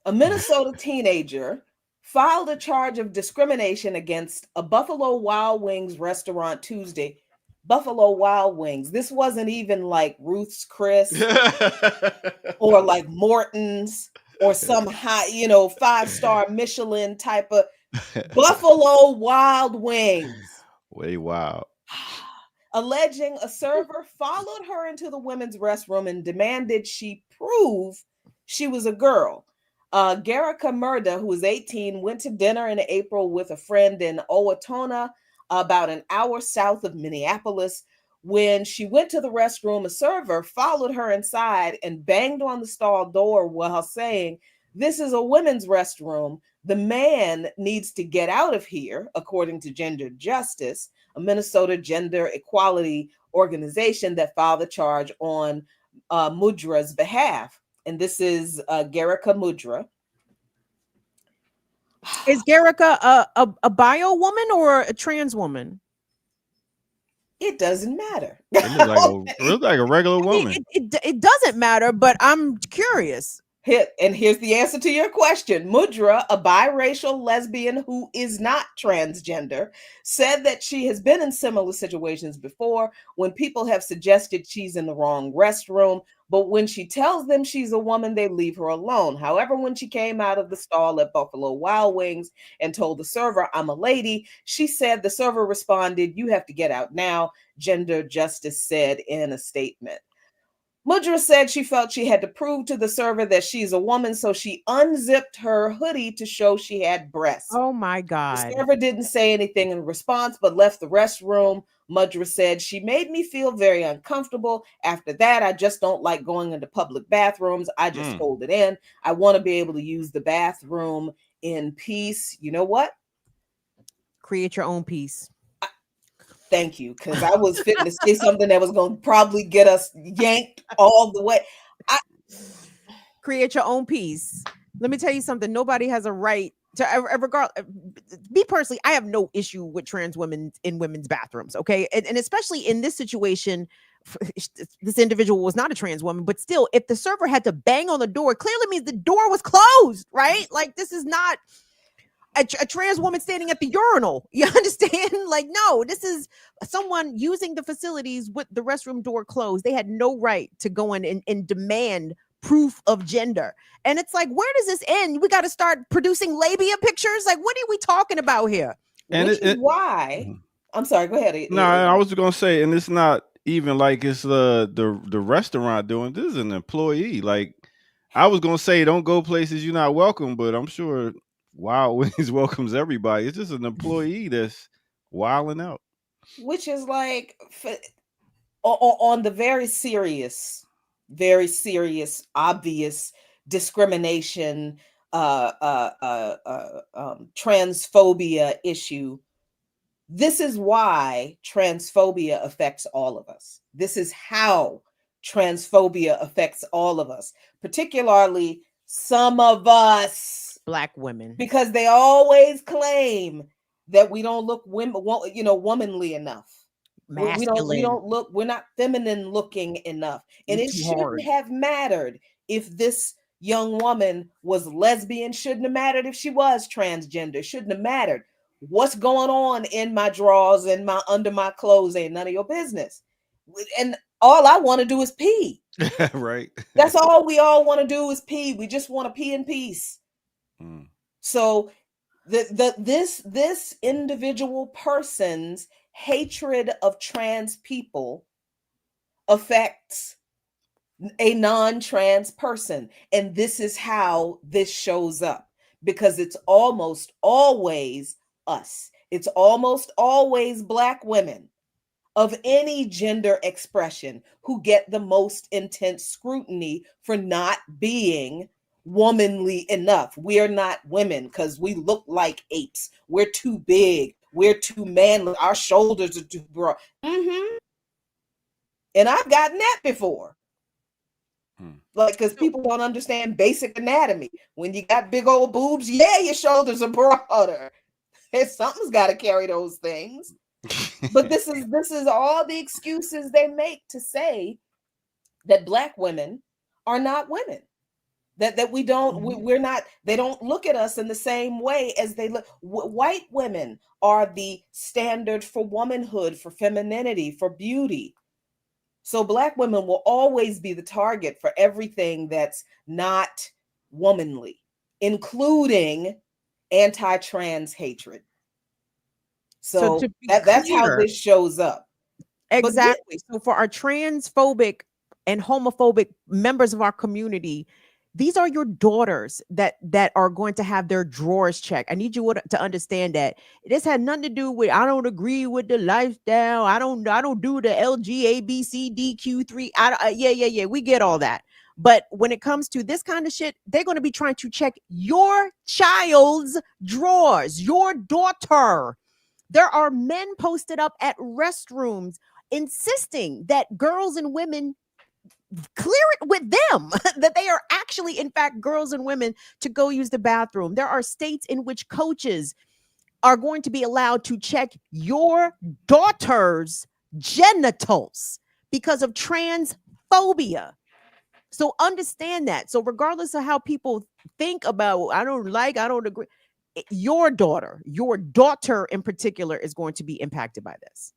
A Minnesota teenager filed a charge of discrimination against a Buffalo Wild Wings restaurant Tuesday. Buffalo Wild Wings. This wasn't even like Ruth's Chris or like Morton's or some high, 5-star Michelin type of Buffalo Wild Wings. Way wild. Alleging a server followed her into the women's restroom and demanded she prove she was a girl. Garrica Murda, who was 18, went to dinner in April with a friend in Owatonna, about an hour south of Minneapolis. When she went to the restroom, a server followed her inside and banged on the stall door while saying, "This is a women's restroom. The man needs to get out of here," according to Gender Justice, a Minnesota gender equality organization that filed a charge on Mudra's behalf. And this is Garrica Mudra. Is Garrica a bio woman or a trans woman? It doesn't matter. It looks like a regular woman. It doesn't matter, but I'm curious. And here's the answer to your question. Mudra, a biracial lesbian who is not transgender, said that she has been in similar situations before when people have suggested she's in the wrong restroom, but when she tells them she's a woman, they leave her alone. However, when she came out of the stall at Buffalo Wild Wings and told the server, "I'm a lady," she said the server responded, "You have to get out now," Gender Justice said in a statement. Mudra said she felt she had to prove to the server that she's a woman, so she unzipped her hoodie to show she had breasts. Oh my God. The server didn't say anything in response, but left the restroom. Mudra said, "She made me feel very uncomfortable. After that, I just don't like going into public bathrooms. I just hold it in. I want to be able to use the bathroom in peace." You know what? Create your own peace. Thank you, because I was fitting to say something that was going to probably get us yanked all the way. Create your own peace. Let me tell you something. Nobody has a right to me personally. I have no issue with trans women in women's bathrooms. Okay, and especially in this situation, this individual was not a trans woman, but still, if the server had to bang on the door, clearly means the door was closed, right? Like, this is not a trans woman standing at the urinal. You understand? Like, no, this is someone using the facilities with the restroom door closed. They had no right to go in and demand proof of gender. And it's like, where does this end? We got to start producing labia pictures. Like, what are we talking about here? And Which is why, I'm sorry, go ahead. No, I was going to say, and it's not even like it's the restaurant doing this, is an employee. Like, I was going to say, don't go places you're not welcome, but I'm sure Wild Wings welcomes everybody. It's just an employee that's wilding out. Which is like, on the very serious, obvious discrimination, transphobia issue. This is why transphobia affects all of us. This is how transphobia affects all of us, particularly some of us. Black women. Because they always claim that we don't look womanly enough. We don't look, we're not feminine looking enough. And it shouldn't have mattered if this young woman was lesbian, shouldn't have mattered if she was transgender, shouldn't have mattered. What's going on in my drawers and under my clothes ain't none of your business. And all I want to do is pee. Right. That's all we all want to do is pee. We just want to pee in peace. So this individual person's hatred of trans people affects a non-trans person, and this is how this shows up, because it's almost always us. It's almost always Black women of any gender expression who get the most intense scrutiny for not being womanly enough. We are not women because we look like apes. We're too big. We're too manly. Our shoulders are too broad. And I've gotten that before. Like, because people don't understand basic anatomy. When you got big old boobs, yeah, your shoulders are broader. Something's got to carry those things. But this is all the excuses they make to say that Black women are not women. That we don't, we're not, they don't look at us in the same way as they look. White women are the standard for womanhood, for femininity, for beauty. So Black women will always be the target for everything that's not womanly, including anti-trans hatred. So that's how this shows up. Exactly. So for our transphobic and homophobic members of our community, these are your daughters that are going to have their drawers checked. I need you to understand that this had nothing to do with, I don't agree with the lifestyle. I don't do the LGABCDQ3. Yeah. We get all that. But when it comes to this kind of shit, they're going to be trying to check your child's drawers, your daughter. There are men posted up at restrooms insisting that girls and women clear it with them, that they are actually, in fact, girls and women to go use the bathroom. There are states in which coaches are going to be allowed to check your daughter's genitals because of transphobia. So understand that. So regardless of how people think about, I don't agree, your daughter in particular is going to be impacted by this.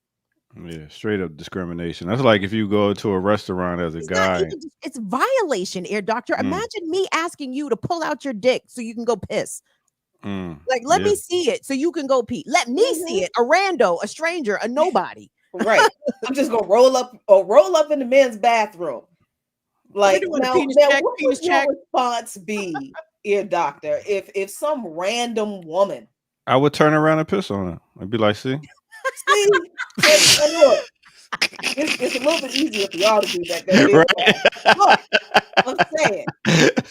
Yeah, straight up discrimination. That's like if you go to a restaurant as a guy. It's violation, ear doctor. Imagine me asking you to pull out your dick so you can go piss. Like, let me see it so you can go pee. Let me see it. A rando, a stranger, a nobody. Right. I'm just gonna roll up in the men's bathroom. Like, now what would your response be, ear doctor, if some random woman? I would turn around and piss on her. I'd be like, see, and look, it's a little bit easier for y'all to do that. Look, I'm saying,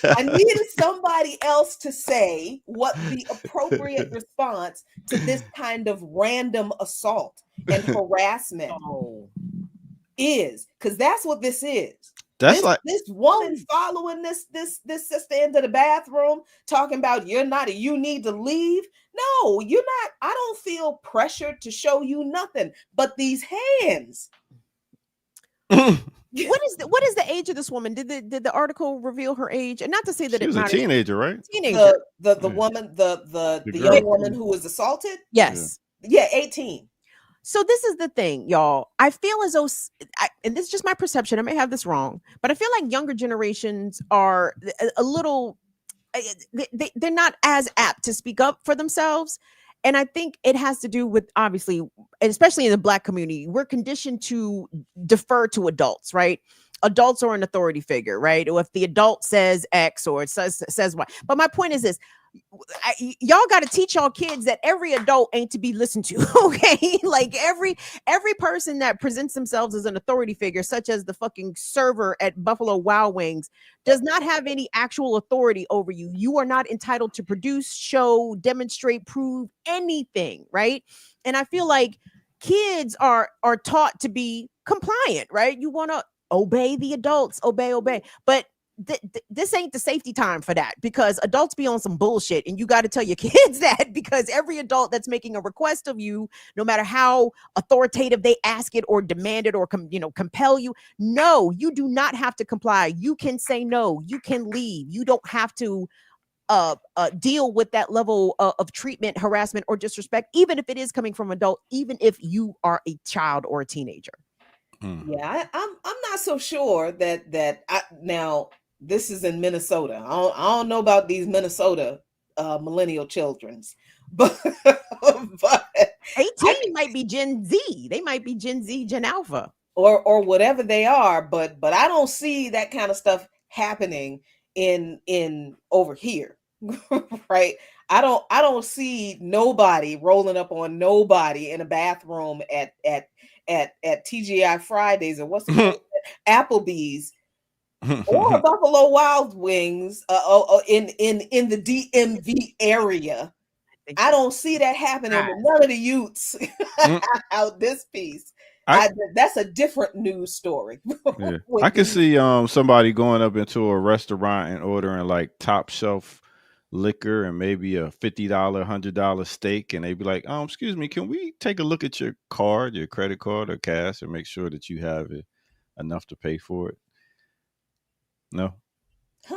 I needed somebody else to say what the appropriate response to this kind of random assault and harassment is, because that's what this is. This woman following this sister into the bathroom talking about you need to leave. No, you're not. I don't feel pressured to show you nothing but these hands. What is the age of this woman? Did the article reveal her age? And not to say that she was a teenager, right? Teenager. The woman, the young woman who was assaulted. Yes. Yeah, 18. So this is the thing, y'all. I feel as though, and this is just my perception, I may have this wrong, but I feel like younger generations are a little, they're not as apt to speak up for themselves. And I think it has to do with, obviously, especially in the Black community, we're conditioned to defer to adults, right? Adults are an authority figure, right? Or if the adult says X or it says Y. But my point is this. Y'all got to teach y'all kids that every adult ain't to be listened to. Okay, like every person that presents themselves as an authority figure, such as the fucking server at Buffalo Wild Wings, does not have any actual authority over you. You are not entitled to produce, show, demonstrate, prove anything, right? And I feel like kids are taught to be compliant, right? You want to obey the adults, obey, but this ain't the safety time for that, because adults be on some bullshit, and you got to tell your kids that, because every adult that's making a request of you, no matter how authoritative they ask it or demand it or compel you, no, you do not have to comply. You can say no. You can leave. You don't have to deal with that level of treatment, harassment, or disrespect, even if it is coming from adult, even if you are a child or a teenager. Yeah, I'm not so sure that now this is in Minnesota. I don't know about these Minnesota millennial children's, but 18 might be Gen Z. They might be Gen Z, Gen Alpha, or whatever they are. But I don't see that kind of stuff happening in over here, right? I don't see nobody rolling up on nobody in a bathroom at TGI Fridays, or what's the place? Applebee's or Buffalo Wild Wings in the DMV area. I don't see that happening with none of the youths out this piece. That's a different news story. Yeah. I can see somebody going up into a restaurant and ordering like top shelf liquor and maybe a $50, $100 steak, and they'd be like, excuse me, can we take a look at your card, your credit card or cash, and make sure that you have it enough to pay for it? No. Huh?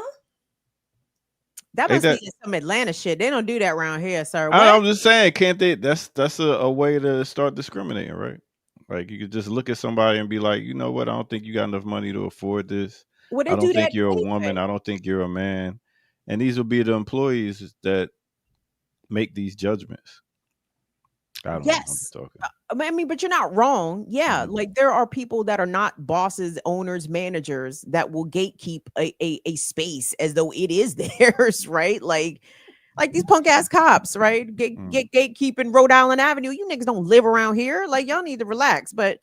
That must be some Atlanta shit. They don't do that around here, sir. I'm just saying, can't they? That's a way to start discriminating, right? Like, you could just look at somebody and be like, you know what? I don't think you got enough money to afford this. I don't think you're a woman. I don't think you're a man. And these will be the employees that make these judgments. I don't know. I'm just talking. I mean, but you're not wrong. Yeah. Like, there are people that are not bosses, owners, managers that will gatekeep a space as though it is theirs, right? Like these punk ass cops, right? Get gatekeeping Rhode Island Avenue. You niggas don't live around here. Like, y'all need to relax. But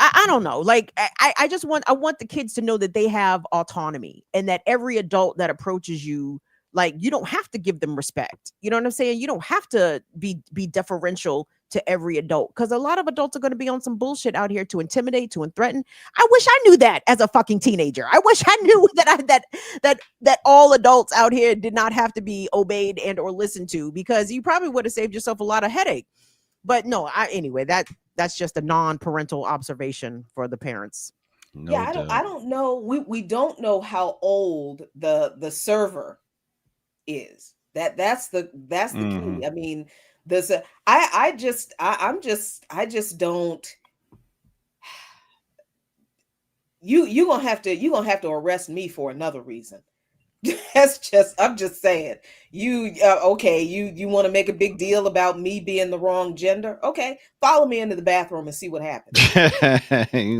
I don't know. Like, I want the kids to know that they have autonomy, and that every adult that approaches you, like, you don't have to give them respect. You know what I'm saying? You don't have to be deferential to every adult, because a lot of adults are going to be on some bullshit out here to intimidate, to threaten. I wish I knew that as a fucking teenager. I wish I knew that all adults out here did not have to be obeyed and or listened to, because you probably would have saved yourself a lot of headache. But no, anyway, that's just a non-parental observation for the parents. No, yeah, I don't know. We don't know how old the server is. That's the key. I mean, I just don't. You're gonna have to arrest me for another reason. I'm just saying. Okay, you want to make a big deal about me being the wrong gender? Okay, follow me into the bathroom and see what happens. I'm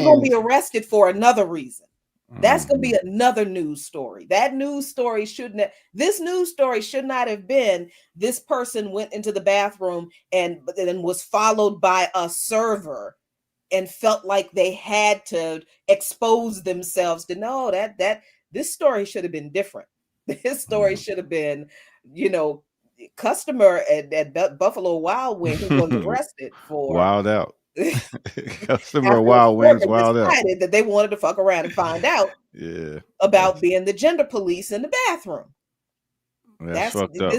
gonna be arrested for another reason. That's gonna be another news story. This news story should not have been this person went into the bathroom and then was followed by a server and felt like they had to expose themselves to know that this story should have been different. This story should have been, customer at Buffalo Wild Wings who was arrested for wild out. Customer Wild Wings wild out. That they wanted to fuck around and find out about being the gender police in the bathroom. That's fucked up.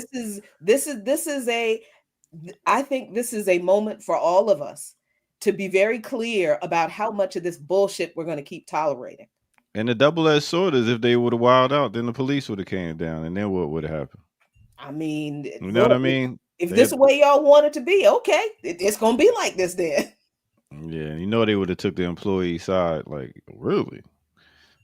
I think this is a moment for all of us to be very clear about how much of this bullshit we're going to keep tolerating. And the double-edged sword is, if they would have wild out, then the police would have came down, and then what would have happened? I mean, you know what I mean? If this is the way y'all want it to be, okay, it's gonna be like this then. Yeah, they would have took the employee side, like, really.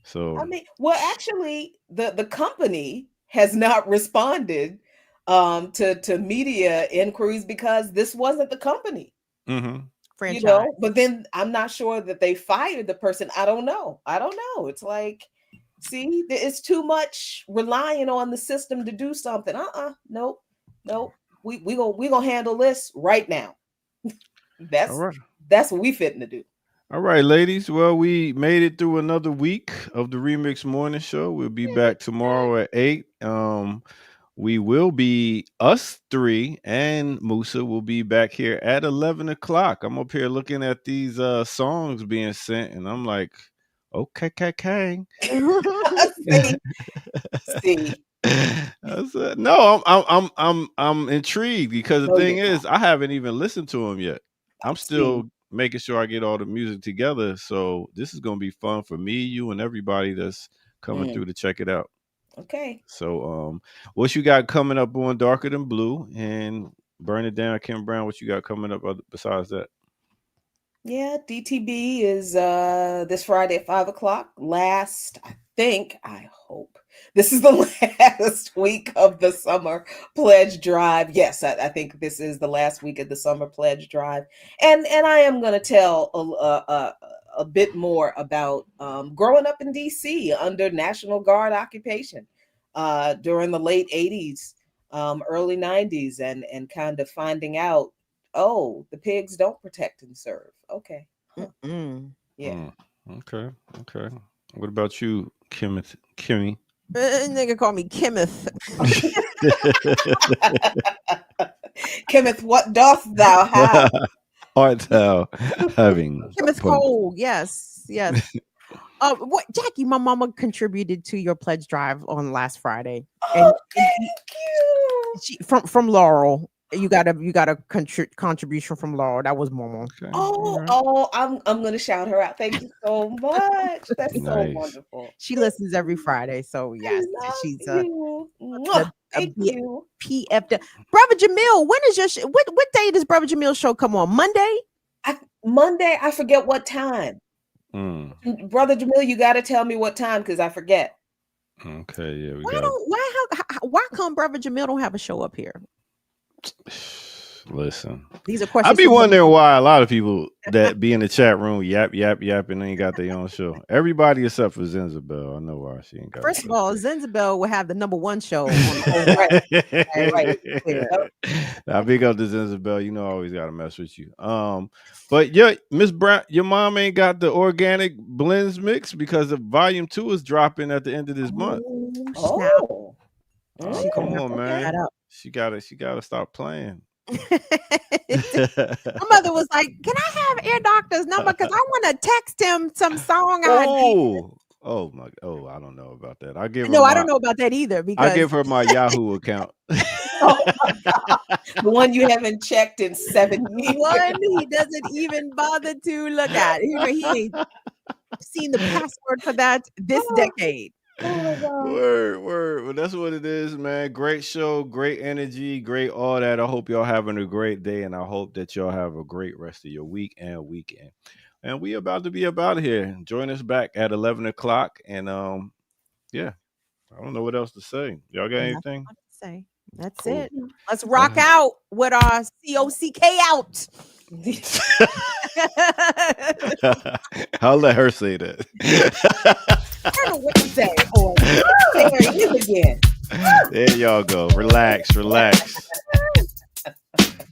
So I mean, well, actually, the company has not responded to media inquiries because this wasn't the company. Franchise. But then I'm not sure that they fired the person. I don't know. It's like, see, it's too much relying on the system to do something. Nope. We gonna handle this right now. That's what we fitting to do. All right, ladies. Well, we made it through another week of the Remix Morning Show. We'll be back tomorrow at 8. We will be, us three and Musa will be back here at 11 o'clock. I'm up here looking at these songs being sent, and I'm like, Okay. See. No, I'm intrigued because the No, thing you're is, I haven't even listened to him yet. I'm still See. making sure I get all the music together. So this is gonna be fun for me, you, and everybody that's coming through to check it out. Okay. So what you got coming up on Darker Than Blue and Burn It Down, Kim Brown? What you got coming up besides that? Yeah, DTB is this Friday at 5:00. I hope this is the last week of the summer pledge drive. Yes, I think this is the last week of the summer pledge drive, and I am going to tell a bit more about growing up in DC under National Guard occupation during the late 80s, early 90s, and kind of finding out, oh, the pigs don't protect and serve. Okay. Huh. Yeah. Okay. What about you, Kimmy? Nigga call me Kenneth. Kenneth, what doth thou have? Art thou having Kenneth Cole. Yes. What, Jackie? My mama contributed to your pledge drive on last Friday. Oh, thank you. She, from Laurel. You got a contribution from Laurel. That was mama. Okay. Oh, I'm gonna shout her out. Thank you so much. That's so Nice. Wonderful. She listens every Friday, so yes, she's you. Thank you. PF. Brother Jamil, when is your what day does Brother Jamil's show come on? Monday? Monday. I forget what time. Brother Jamil, you got to tell me what time because I forget. Okay, yeah. Why come Brother Jamil don't have a show up here? Listen, these are questions. I be wondering why a lot of people that be in the chat room yap, and ain't got their own show. Everybody except for Zenzabel. I know why she ain't got. First of all, Zenzabel will have the #1 show. Right. Now, big up to Zenzabel. You know, I always got to mess with you. But yeah, Miss Brown, your mom ain't got the organic blends mix because the volume 2 is dropping at the end of this month. Oh, come on, man. She gotta stop playing. My mother was like, "Can I have Air Doctor's number? Because I want to text him some song." I don't know about that. I don't know about that either. Because I give her my Yahoo account. Oh my God. The one you haven't checked in 7 years. One he doesn't even bother to look at. He ain't seen the password for that this decade. Word. Well, that's what it is, man. Great show, great energy, great all that. I hope y'all having a great day, and I hope that y'all have a great rest of your week and weekend. And we about to be about here. Join us back at 11 o'clock. And yeah, I don't know what else to say. Y'all got anything? Say that's cool. It. Let's rock out with our COCK out. I'll let her say that. I don't know what to say, boy. There he is again. There y'all go. Relax.